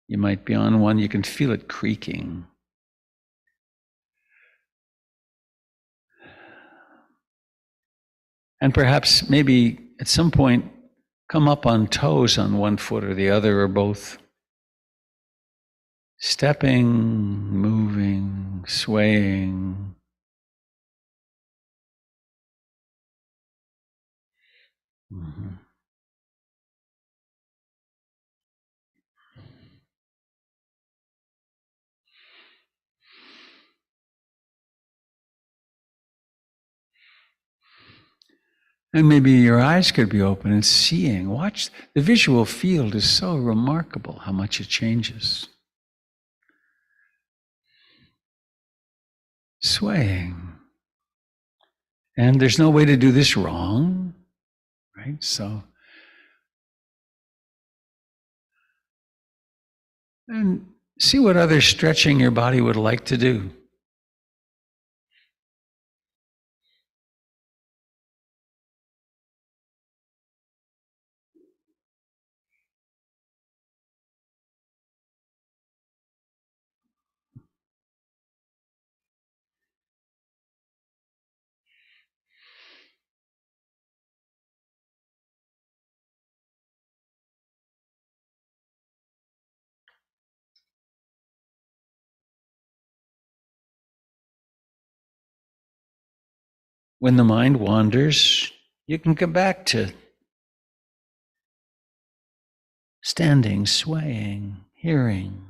You might be on one, you can feel it creaking. And perhaps maybe at some point come up on toes on one foot or the other or both. Stepping, moving, swaying. Mm-hmm. And maybe your eyes could be open and seeing. Watch, the visual field is so remarkable how much it changes. Swaying. And there's no way to do this wrong, right? So, and see what other stretching your body would like to do. When the mind wanders, you can come back to standing, swaying, hearing.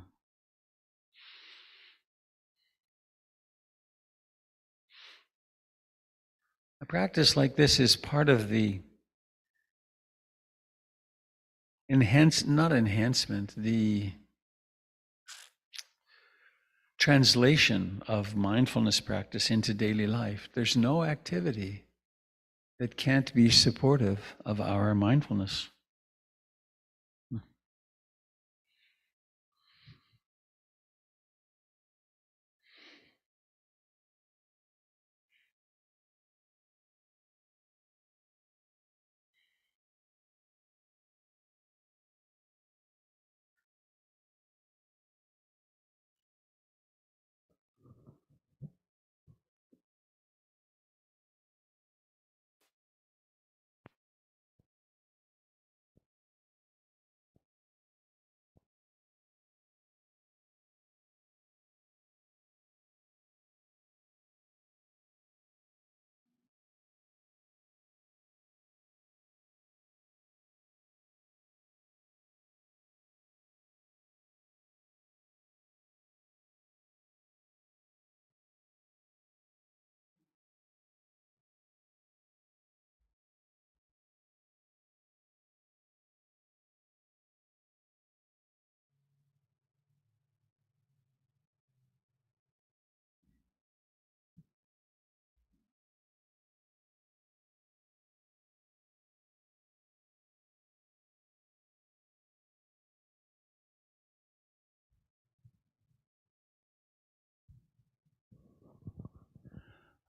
A practice like this is part of the the translation of mindfulness practice into daily life. There's no activity that can't be supportive of our mindfulness.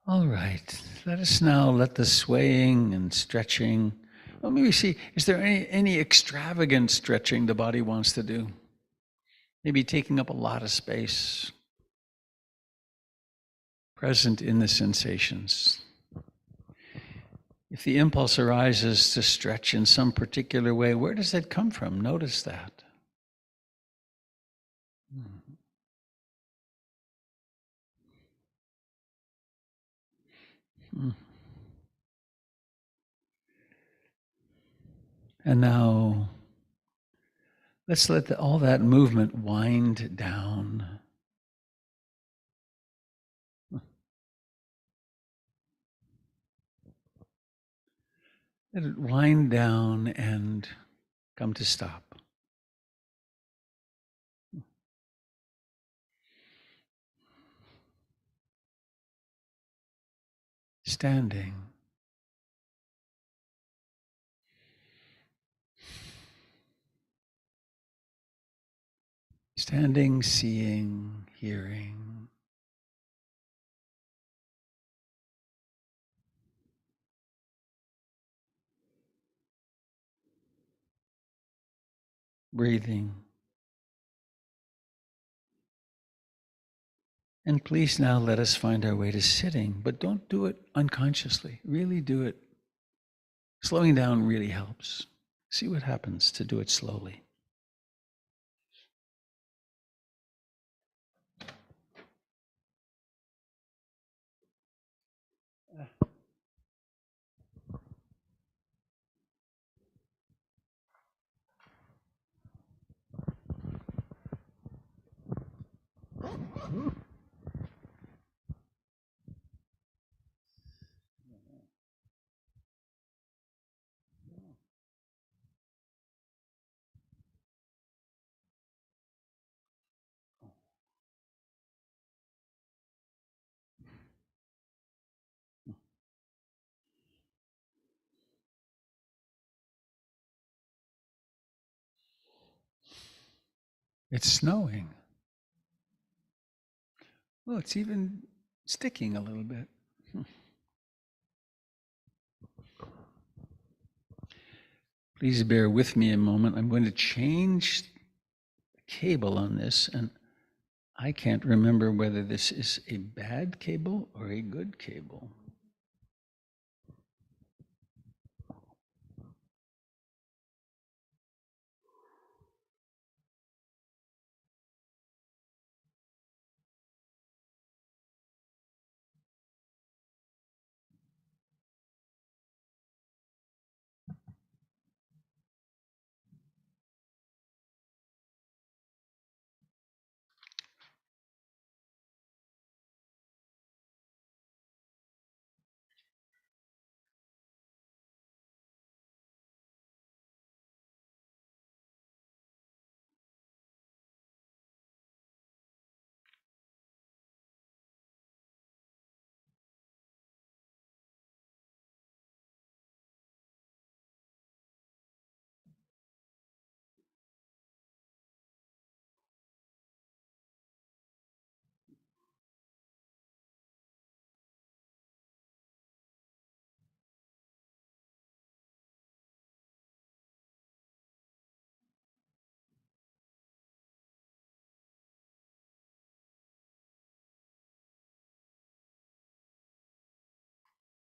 All right. Let us now let the swaying and stretching. Well, maybe see, is there any extravagant stretching the body wants to do? Maybe taking up a lot of space, present in the sensations. If the impulse arises to stretch in some particular way, where does that come from? Notice that. Mm. And now, let's let all that movement wind down. Let it wind down and come to stop. Standing. Standing, seeing, hearing. Breathing. And please now let us find our way to sitting, but don't do it unconsciously. Really do it. Slowing down really helps. See what happens to do it slowly. It's snowing. Well, it's even sticking a little bit. Please bear with me a moment. I'm going to change the cable on this, and I can't remember whether this is a bad cable or a good cable.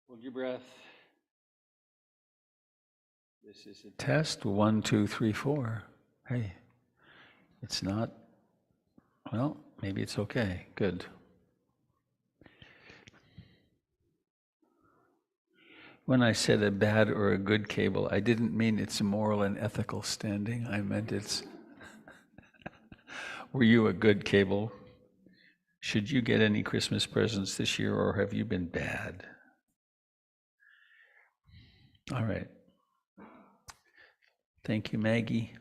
Hold your breath. This is a test. 1, 2, 3, 4. Hey, it's not, well, maybe it's okay. Good. When I said a bad or a good cable, I didn't mean it's moral and ethical standing. I meant it's, were you a good cable? Should you get any Christmas presents this year, or have you been bad? All right. Thank you, Maggie.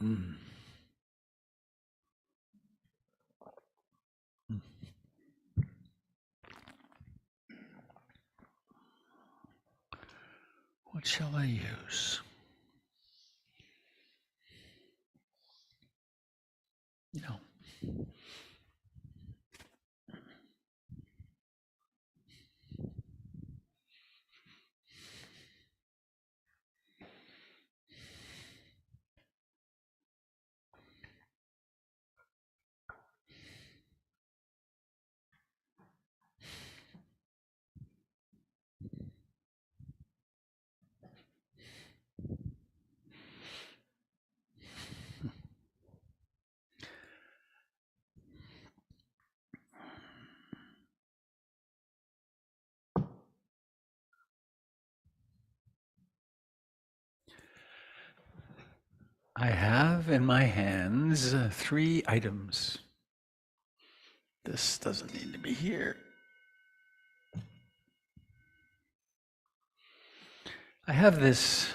Mm. What shall I use? No. I have in my hands 3 items. This doesn't need to be here. I have this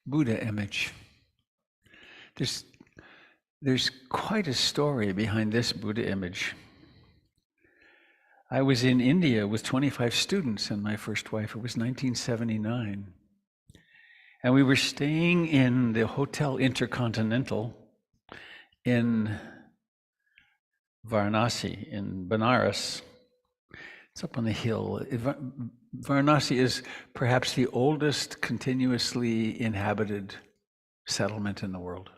Buddha image. There's quite a story behind this Buddha image. I was in India with 25 students and my first wife. It was 1979. And we were staying in the Hotel Intercontinental in Varanasi, in Benares. It's up on the hill. Varanasi is perhaps the oldest continuously inhabited settlement in the world.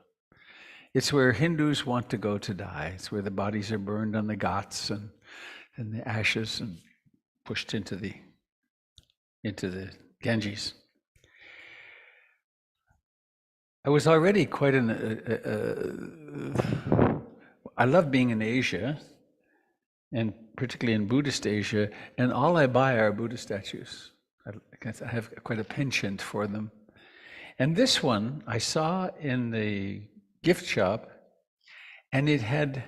It's where Hindus want to go to die. It's where the bodies are burned on the ghats and the ashes and pushed into the Ganges. I was already quite I love being in Asia, and particularly in Buddhist Asia, and all I buy are Buddha statues. I have quite a penchant for them. And this one I saw in the gift shop, and it had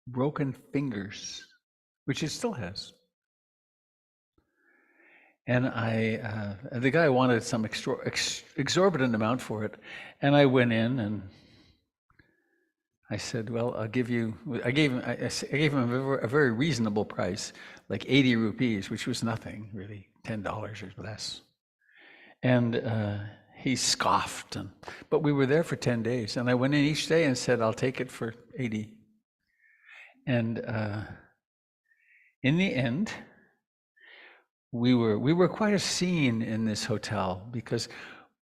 broken fingers, which it still has. And the guy wanted some exorbitant amount for it, and I went in and I said, "Well, I'll give you." I gave him a very reasonable price, like 80 rupees, which was nothing really, $10 or less. And he scoffed, but we were there for 10 days, and I went in each day and said, "I'll take it for 80." And in the end, we were quite a scene in this hotel, because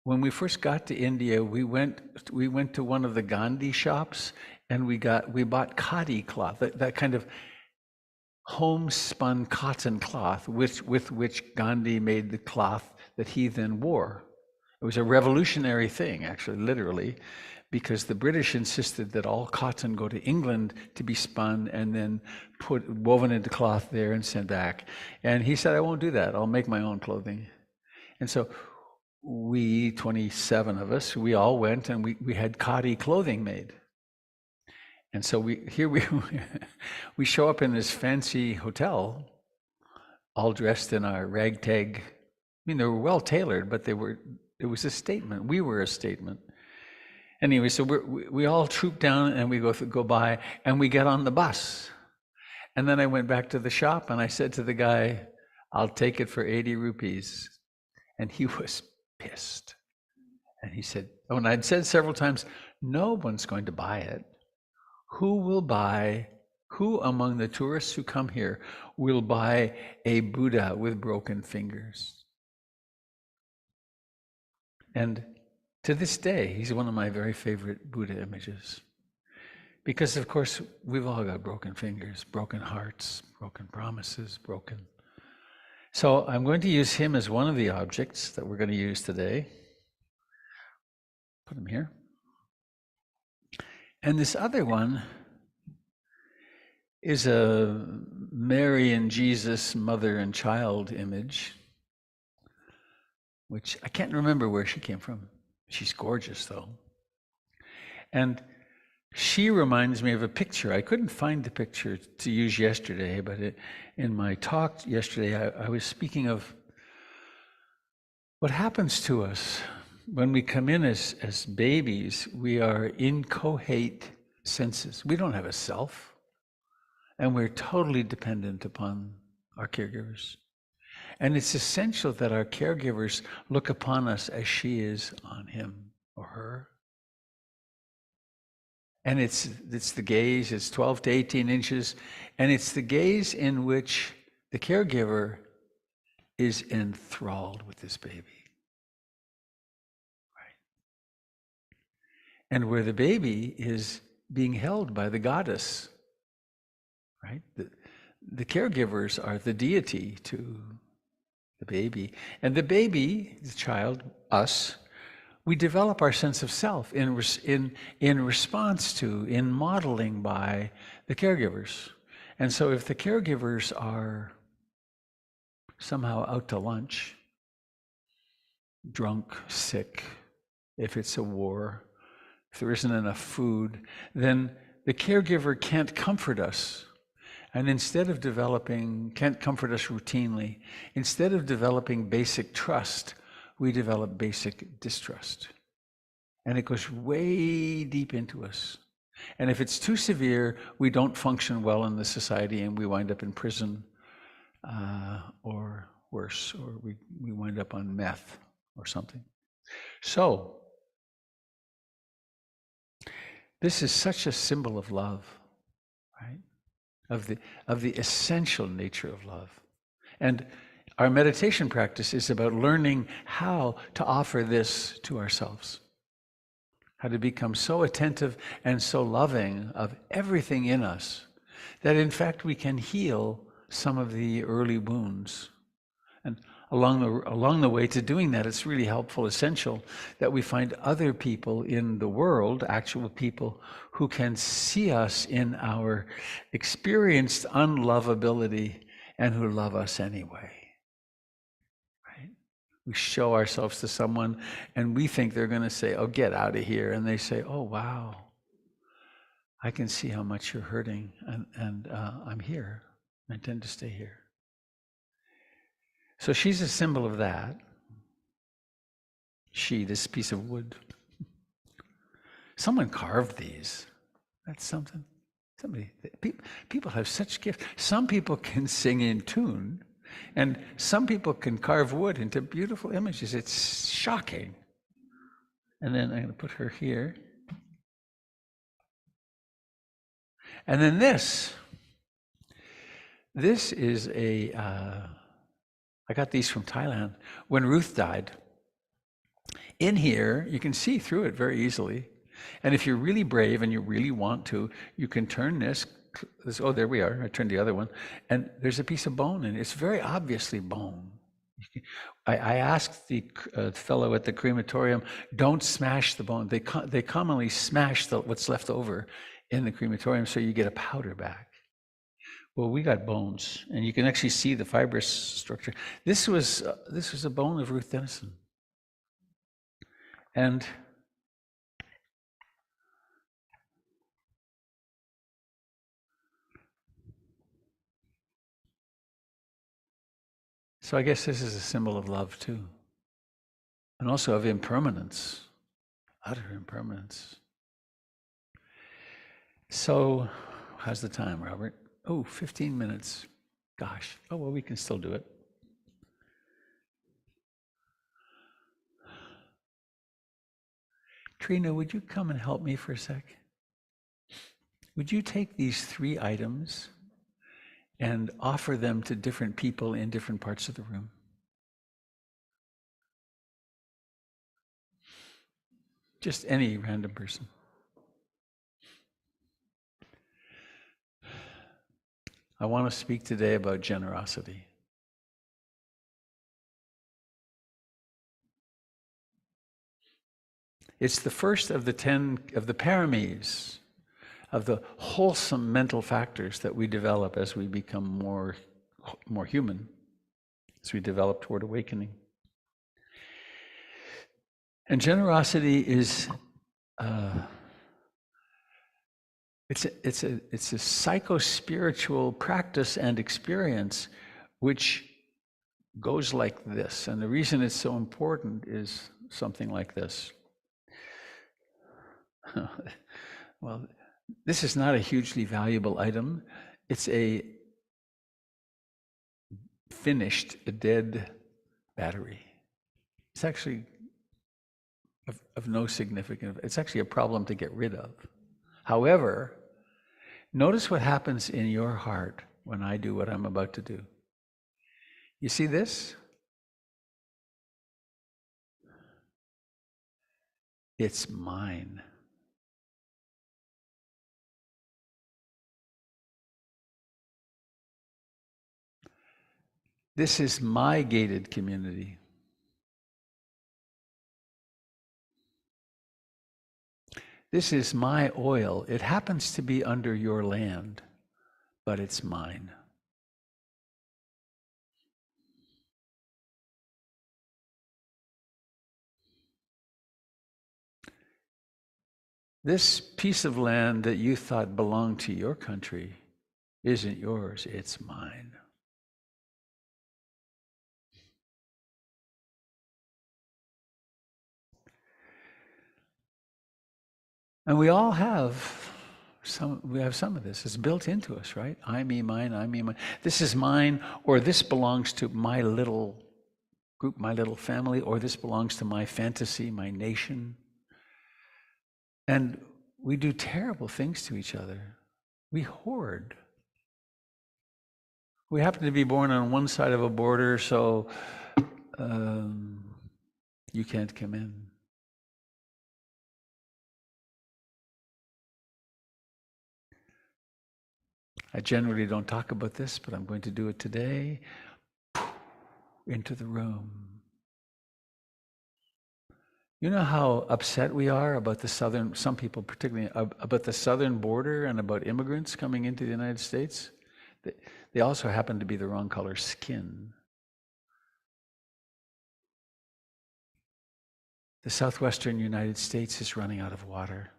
when we first got to India, we went to one of the Gandhi shops, and we bought khadi cloth, that kind of homespun cotton cloth with which Gandhi made the cloth that he then wore. It was a revolutionary thing, actually, literally, because the British insisted that all cotton go to England to be spun and then woven into cloth there and sent back. And he said, "I won't do that. I'll make my own clothing." And so we, 27 of us, we all went and we had khadi clothing made. And so we we show up in this fancy hotel, all dressed in our ragtag. I mean, they were well tailored, but it was a statement. We were a statement. Anyway, so we all troop down and we go by and we get on the bus. And then I went back to the shop and I said to the guy, "I'll take it for 80 rupees. And he was pissed. And he said, oh, and I'd said several times, "No one's going to buy it. Who among the tourists who come here will buy a Buddha with broken fingers?" And to this day, he's one of my very favorite Buddha images. Because, of course, we've all got broken fingers, broken hearts, broken promises, broken. So I'm going to use him as one of the objects that we're going to use today. Put him here. And this other one is a Mary and Jesus, mother and child image, which I can't remember where she came from. She's gorgeous, though. And she reminds me of a picture. I couldn't find the picture to use yesterday, but in my talk yesterday, I was speaking of what happens to us when we come in as babies. We are inchoate senses. We don't have a self, and we're totally dependent upon our caregivers. And it's essential that our caregivers look upon us as she is on him or her. And it's the gaze, it's 12 to 18 inches, and it's the gaze in which the caregiver is enthralled with this baby. Right? And where the baby is being held by the goddess. Right? The caregivers are the deity to the baby. And the baby, the child, us, we develop our sense of self in response to, in modeling by the caregivers. And so if the caregivers are somehow out to lunch, drunk, sick, if it's a war, if there isn't enough food, then the caregiver can't comfort us. And instead of can't comfort us routinely, instead of developing basic trust, we develop basic distrust. And it goes way deep into us. And if it's too severe, we don't function well in the society and we wind up in prison or worse, or we wind up on meth or something. So, this is such a symbol of love, right? Of the essential nature of love. And our meditation practice is about learning how to offer this to ourselves. How to become so attentive and so loving of everything in us that in fact we can heal some of the early wounds. And along the way to doing that, it's really helpful, essential, that we find other people in the world, actual people, who can see us in our experienced unlovability and who love us anyway. Right? We show ourselves to someone and we think they're going to say, "Oh, get out of here." And they say, "Oh, wow, I can see how much you're hurting, and I'm here. I intend to stay here." So she's a symbol of that. This piece of wood. Someone carved these. That's something. People have such gifts. Some people can sing in tune, and some people can carve wood into beautiful images. It's shocking. And then I'm going to put her here. And then this is I got these from Thailand when Ruth died. In here, you can see through it very easily. And if you're really brave and you really want to, you can turn this. Oh, there we are. I turned the other one. And there's a piece of bone in it. It's very obviously bone. I asked the fellow at the crematorium, don't smash the bone. They commonly smash what's left over in the crematorium so you get a powder back. Well, we got bones, and you can actually see the fibrous structure. This was a bone of Ruth Denison. And so I guess this is a symbol of love too. And also of impermanence, utter impermanence. So, how's the time, Robert? Oh, 15 minutes. Gosh. Oh, well, we can still do it. Trina, would you come and help me for a sec? Would you take these 3 items and offer them to different people in different parts of the room? Just any random person. I want to speak today about generosity. It's the first of the 10 of the paramis, of the wholesome mental factors that we develop as we become more human, as we develop toward awakening. And generosity is it's a psycho-spiritual practice and experience which goes like this. And the reason it's so important is something like this. Well, this is not a hugely valuable item. It's a dead battery. It's actually of no significance. It's actually a problem to get rid of. However, notice what happens in your heart when I do what I'm about to do. You see this? It's mine. This is my gated community. This is my oil. It happens to be under your land, but it's mine. This piece of land that you thought belonged to your country isn't yours, it's mine. And we all have some of this. It's built into us, right? I, me, mine, I, me, mine. This is mine, or this belongs to my little group, my little family, or this belongs to my fantasy, my nation. And we do terrible things to each other. We hoard. We happen to be born on one side of a border, so you can't come in. I generally don't talk about this, but I'm going to do it today. Into the room. You know how upset we are about the southern, some people particularly, about the southern border and about immigrants coming into the United States? They also happen to be the wrong color skin. The southwestern United States is running out of water.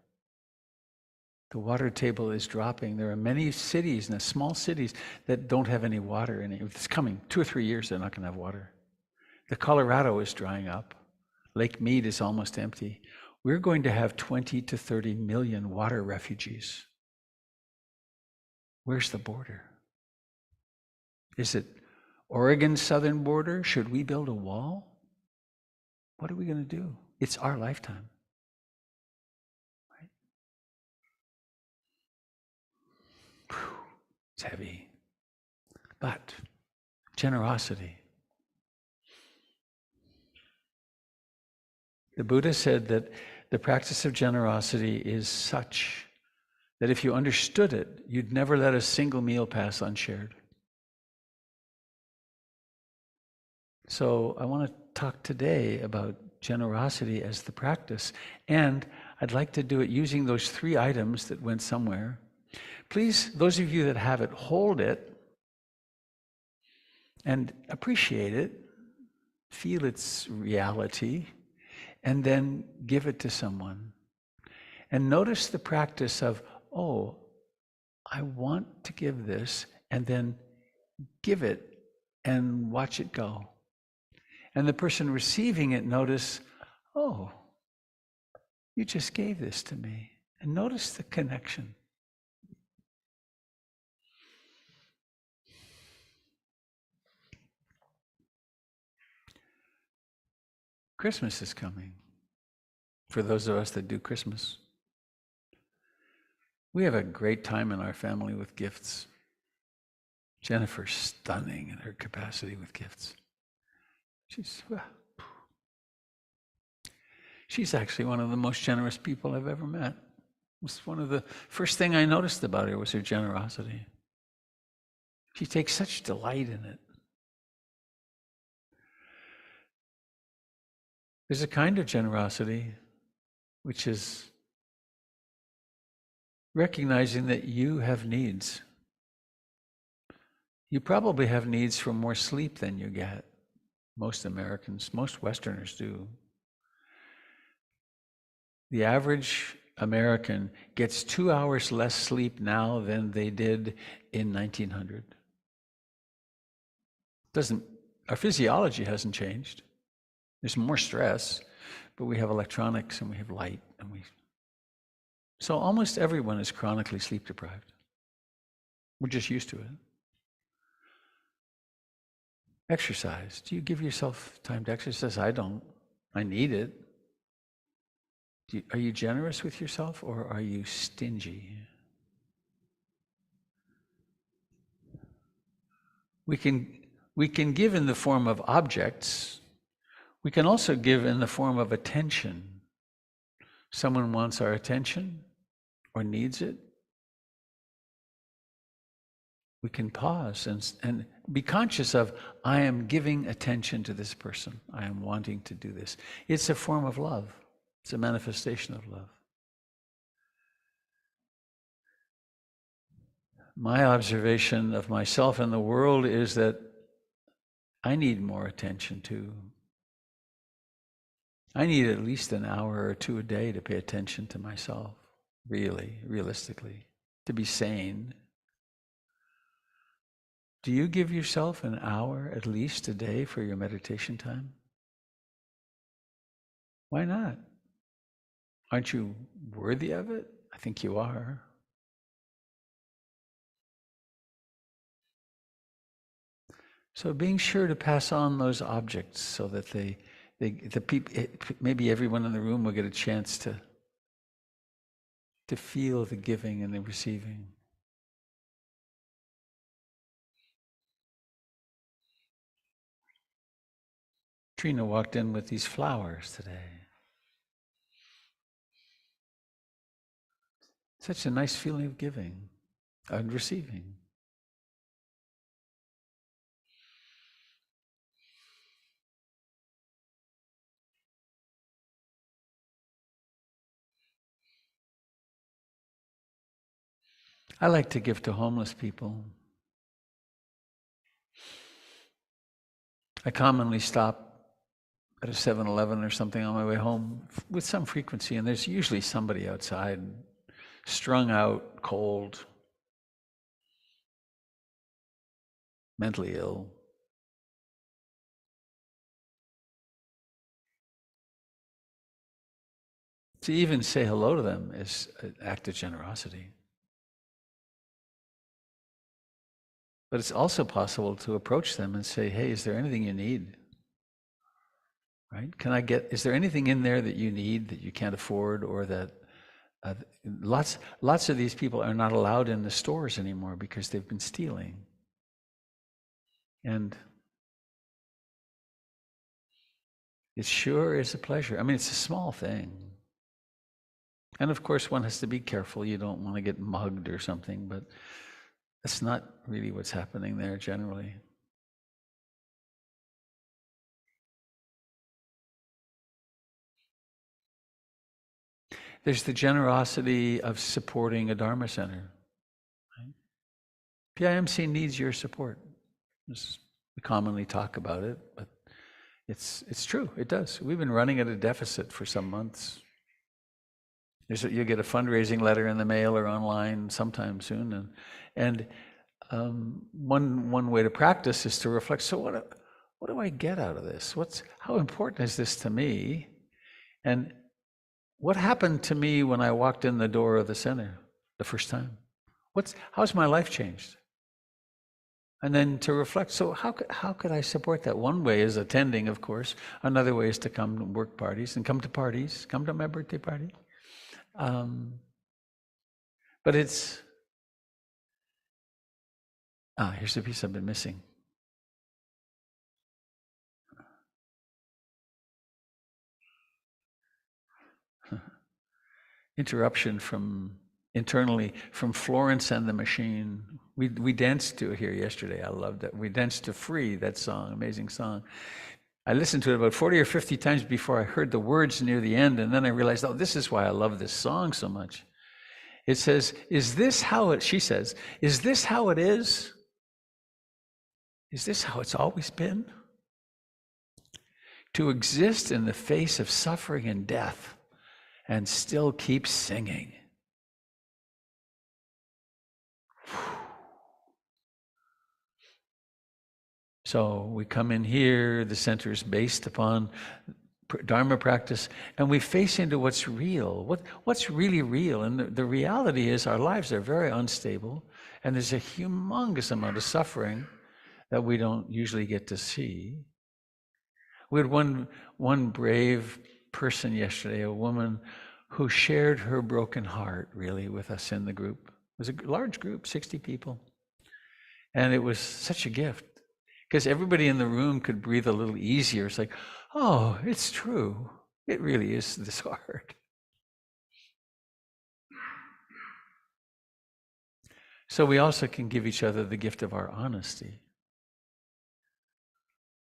The water table is dropping. There are many cities, and small cities, that don't have any water in it. It's coming. 2 or 3 years, they're not going to have water. The Colorado is drying up. Lake Mead is almost empty. We're going to have 20 to 30 million water refugees. Where's the border? Is it Oregon's southern border? Should we build a wall? What are we going to do? It's our lifetime. Right? Whew, it's heavy. But generosity. The Buddha said that the practice of generosity is such that if you understood it, you'd never let a single meal pass unshared. So I want to talk today about generosity as the practice, and I'd like to do it using those 3 items that went somewhere. Please, those of you that have it, hold it and appreciate it, feel its reality, and then give it to someone. And notice the practice of, oh, I want to give this, and then give it and watch it go. And the person receiving it notice, oh, you just gave this to me. And notice the connection. Christmas is coming. For those of us that do Christmas, we have a great time in our family with gifts. Jennifer's stunning in her capacity with gifts. She's actually one of the most generous people I've ever met. It was one of the first thing I noticed about her was her generosity. She takes such delight in it. There's a kind of generosity which is recognizing that you have needs. You probably have needs for more sleep than you get. Most Americans, most Westerners do. The average American gets 2 hours less sleep now than they did in 1900. Our physiology hasn't changed. There's more stress, but we have electronics and we have light, so almost everyone is chronically sleep deprived. We're just used to it. Exercise. Do you give yourself time to exercise? I don't. I need it. Are you generous with yourself, or are you stingy? We can give in the form of objects. We can also give in the form of attention. Someone wants our attention or needs it. We can pause and be conscious of, I am giving attention to this person. I am wanting to do this. It's a form of love. It's a manifestation of love. My observation of myself and the world is that I need more attention too. I need at least an hour or 2 a day to pay attention to myself. really, realistically, to be sane. Do you give yourself an hour at least a day for your meditation time? Why not? Aren't you worthy of it? I think you are. So being sure to pass on those objects so that the people, maybe everyone in the room will get a chance to feel the giving and the receiving. Trina walked in with these flowers today. Such a nice feeling of giving and receiving. I like to give to homeless people. I commonly stop at a 7-Eleven or something on my way home with some frequency, and there's usually somebody outside, strung out, cold, mentally ill. To even say hello to them is an act of generosity. But it's also possible to approach them and say, hey, is there anything you need? Right? Is there anything in there that you need that you can't afford, or that lots of these people are not allowed in the stores anymore because they've been stealing. And it sure is a pleasure. I mean, it's a small thing. And of course, one has to be careful. You don't want to get mugged or something, but that's not really what's happening there generally. There's the generosity of supporting a Dharma center. Right? PIMC needs your support. We commonly talk about it, but it's true. It does. We've been running at a deficit for some months. You'll get a fundraising letter in the mail or online sometime soon, and one way to practice is to reflect. So what do I get out of this? How important is this to me? And what happened to me when I walked in the door of the center the first time? How's my life changed? And then to reflect, so how could I support that? One way is attending, of course. Another way is to come to work parties and come to my birthday party. But here's the piece I've been missing. Interruption from internally from Florence and the Machine. We danced to it here yesterday. I loved it. We danced to Free, that song, amazing song. I listened to it about 40 or 50 times before I heard the words near the end, and then I realized, this is why I love this song so much. It says, she says, is this how it is? Is this how it's always been? To exist in the face of suffering and death and still keep singing. So we come in here, the center is based upon Dharma practice, and we face into what's real, what's really real. And the reality is our lives are very unstable, and there's a humongous amount of suffering that we don't usually get to see. We had one brave person yesterday, a woman who shared her broken heart really with us in the group. It was a large group, 60 people. And it was such a gift because everybody in the room could breathe a little easier. It's like, oh, it's true. It really is this hard. So we also can give each other the gift of our honesty.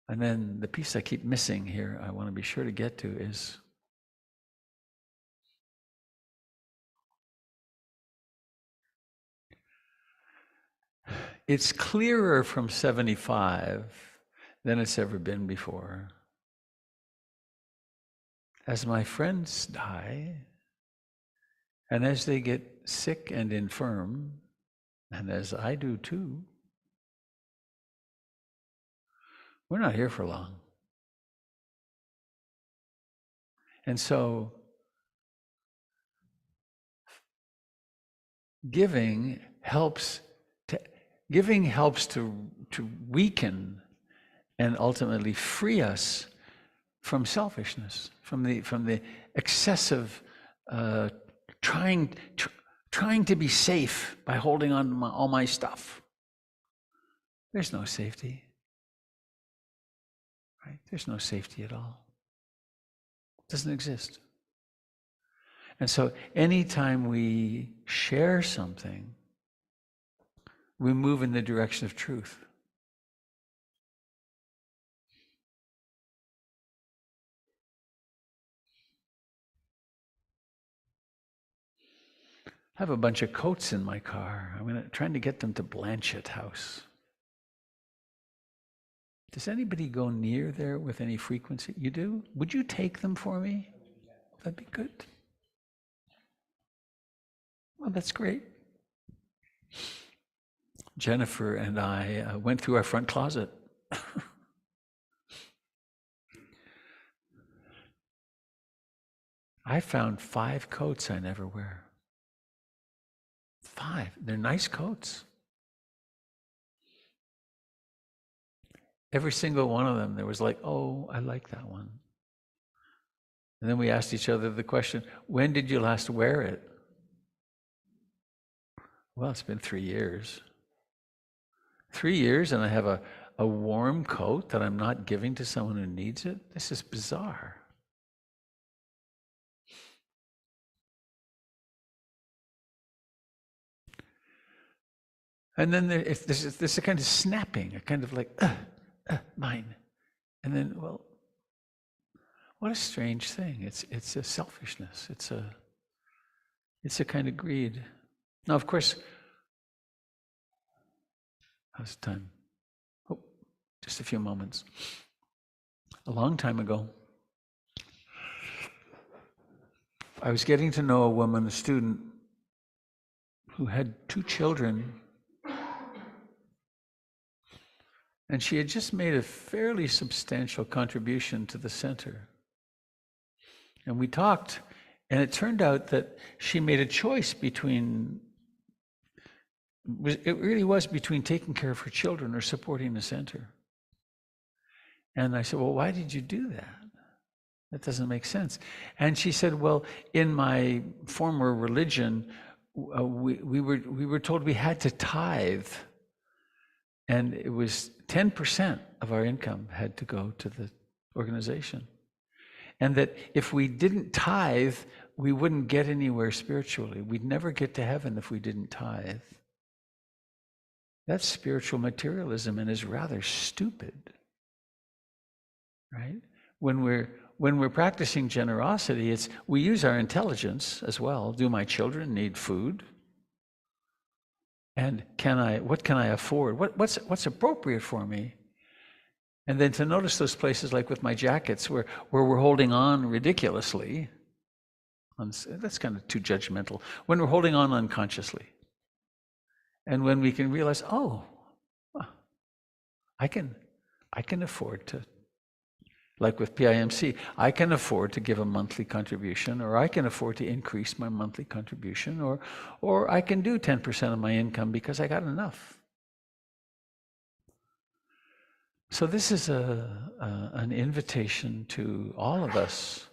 And then the piece I keep missing here, I want to be sure to get to, is it's clearer from 75 than it's ever been before. As my friends die, And as they get sick and infirm, and as I do too, we're not here for long. And so giving helps to weaken and ultimately free us from selfishness, from the excessive trying to be safe by holding on to all my stuff. There's no safety, right? There's no safety at all. It doesn't exist. And so anytime we share something, we move in the direction of truth. I have a bunch of coats in my car. I'm trying to get them to Blanchett House. Does anybody go near there with any frequency? You do? Would you take them for me? That'd be good. Well, that's great. Jennifer and I went through our front closet. I found 5 coats I never wear. 5. They're nice coats. Every single one of them, there was like, oh, I like that one. And then we asked each other the question, when did you last wear it? Well, it's been 3 years. 3 years and I have a warm coat that I'm not giving to someone who needs it? This is bizarre. And then there's a kind of snapping, a kind of like, mine. And then, well, what a strange thing. It's a selfishness. It's a kind of greed. Now, of course, how's the time? Oh, just a few moments. A long time ago, I was getting to know a woman, a student, who had 2 children. And she had just made a fairly substantial contribution to the center. And we talked, and it turned out that she made a choice between, it really was between taking care of her children or supporting the center. And I said, well, why did you do that? That doesn't make sense. And she said, well, in my former religion, we were told we had to tithe. And it was 10% of our income had to go to the organization. And that if we didn't tithe, we wouldn't get anywhere spiritually. We'd never get to heaven if we didn't tithe. That's spiritual materialism and is rather stupid, right? When we're practicing generosity, we use our intelligence as well. Do my children need food? And what can I afford? What's appropriate for me? And then to notice those places like with my jackets where we're holding on ridiculously. That's kind of too judgmental. When we're holding on unconsciously. And when we can realize, oh, I can afford to, like with PIMC, I can afford to give a monthly contribution, or I can afford to increase my monthly contribution, or I can do 10% of my income because I got enough. So this is an invitation to all of us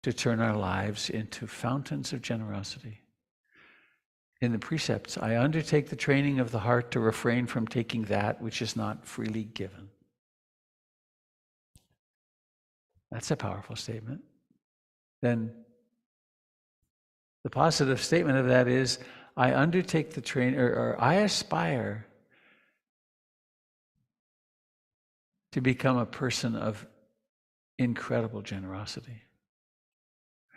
to turn our lives into fountains of generosity. In the precepts, I undertake the training of the heart to refrain from taking that which is not freely given. That's a powerful statement. Then the positive statement of that is, I undertake the training, or I aspire to become a person of incredible generosity.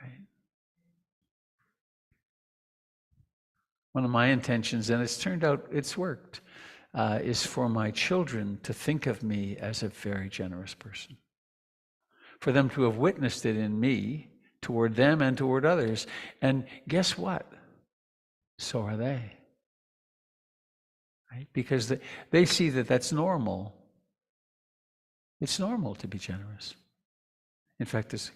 Right? One of my intentions, and it's turned out it's worked, is for my children to think of me as a very generous person. For them to have witnessed it in me, toward them and toward others. And guess what? So are they. Right? Because they see that that's normal. It's normal to be generous. In fact, there's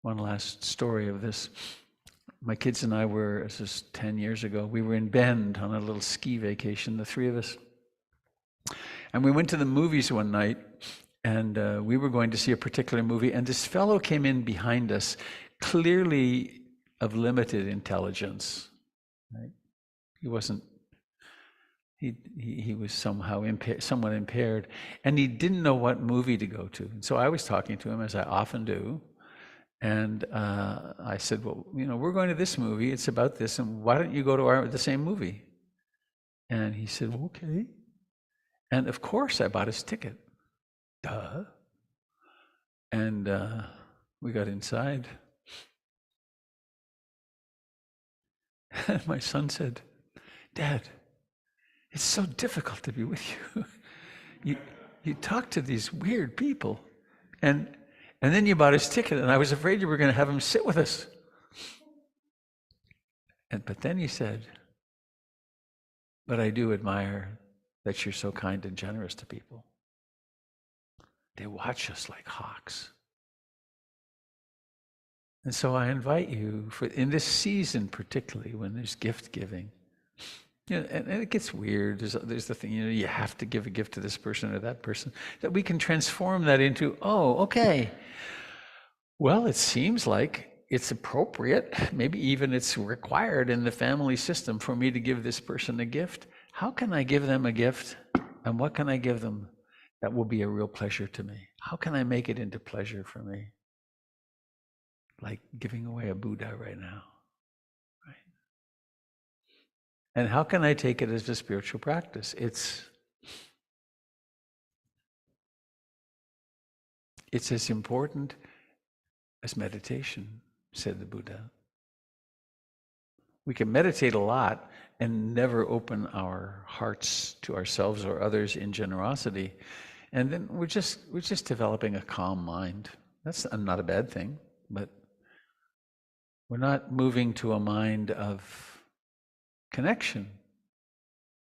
one last story of this. My kids and I were, this is 10 years ago, we were in Bend on a little ski vacation, the three of us. And we went to the movies one night, and we were going to see a particular movie, and this fellow came in behind us, clearly of limited intelligence. Right? He wasn't, he was somehow somewhat impaired, and he didn't know what movie to go to. And so I was talking to him, as I often do, and I said, well, we're going to this movie, it's about this, and why don't you go to the same movie? And he said, well, okay. And of course I bought his ticket. Duh. And we got inside. And my son said, Dad, it's so difficult to be with you. You talk to these weird people. And then you bought his ticket, and I was afraid you were going to have him sit with us. But then he said, but I do admire that you're so kind and generous to people. They watch us like hawks. And so I invite you, in this season particularly, when there's gift giving, and it gets weird. There's the thing, you have to give a gift to this person or that person, that we can transform that into, oh, okay. Well, it seems like it's appropriate, maybe even it's required in the family system for me to give this person a gift. How can I give them a gift? And what can I give them that will be a real pleasure to me? How can I make it into pleasure for me? Like giving away a Buddha right now. Right? And how can I take it as a spiritual practice? It's as important as meditation, said the Buddha. We can meditate a lot and never open our hearts to ourselves or others in generosity. And then we're just developing a calm mind. That's not a bad thing, but we're not moving to a mind of connection.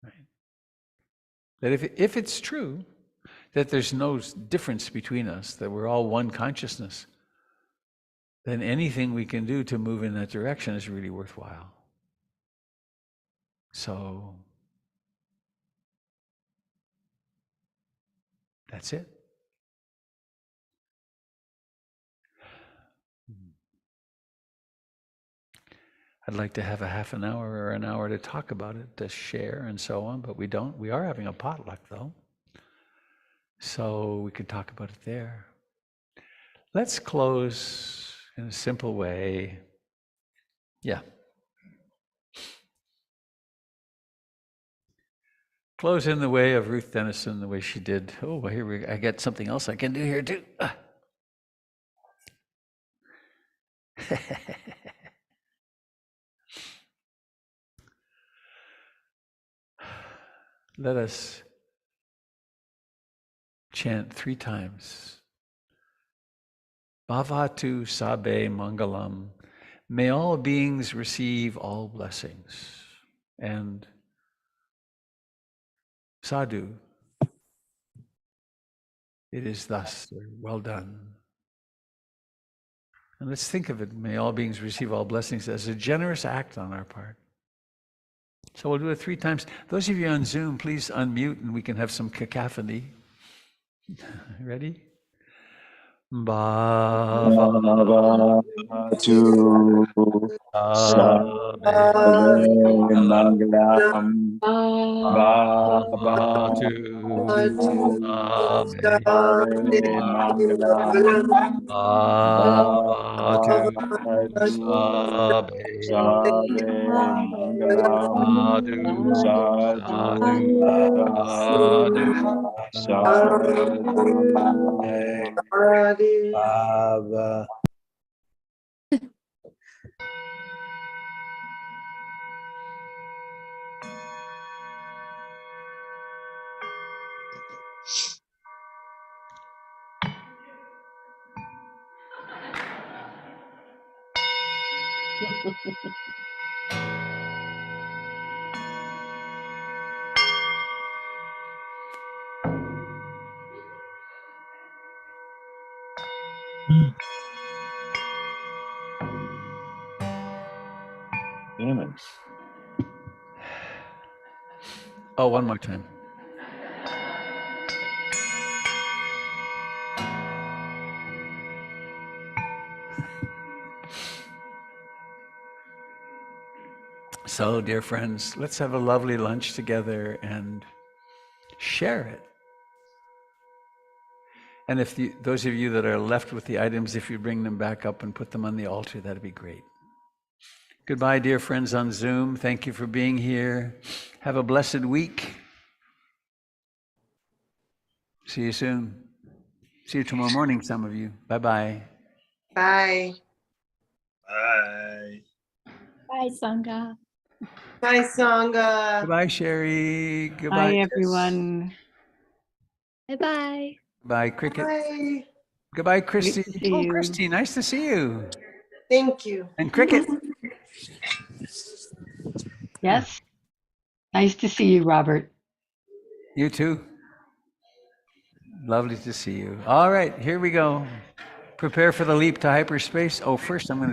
Right? That if it's true that there's no difference between us, that we're all one consciousness, then anything we can do to move in that direction is really worthwhile. So that's it. I'd like to have a half an hour or an hour to talk about it, to share and so on, but we don't. We are having a potluck though. So we could talk about it there. Let's close in a simple way. Yeah. Close in the way of Ruth Denison, the way she did. Oh, here I get something else I can do here too. Let us chant 3 times. Bhavatu Sabe Mangalam. May all beings receive all blessings. And Sadhu, it is thus, or well done. And let's think of it, may all beings receive all blessings, as a generous act on our part. So we'll do it 3 times. Those of you on Zoom, please unmute and we can have some cacophony. Ready? Bhavatu Sabe Mangalam Bhavatu Sabe Mangalam Bhavatu Sabe Mangalam Sadhu, Sadhu Sadhu, Sadhu Bhava. Damn it. Oh, one more time. So, dear friends, let's have a lovely lunch together and share it. And if those of you that are left with the items, if you bring them back up and put them on the altar, that'd be great. Goodbye, dear friends on Zoom. Thank you for being here. Have a blessed week. See you soon. See you tomorrow morning, some of you. Bye-bye. Bye. Bye. Bye, Sangha. Bye, Sangha. Goodbye, Sherry. Goodbye, Bye, Tess. everyone. Bye-bye. Goodbye, Cricket. Bye. Goodbye, Great Christy. to see Oh, you. Christy, nice to see you. Thank you. And Cricket. Yes. Nice to see you, Robert. You too. Lovely to see you. All right, here we go. Prepare for the leap to hyperspace. Oh, first I'm going to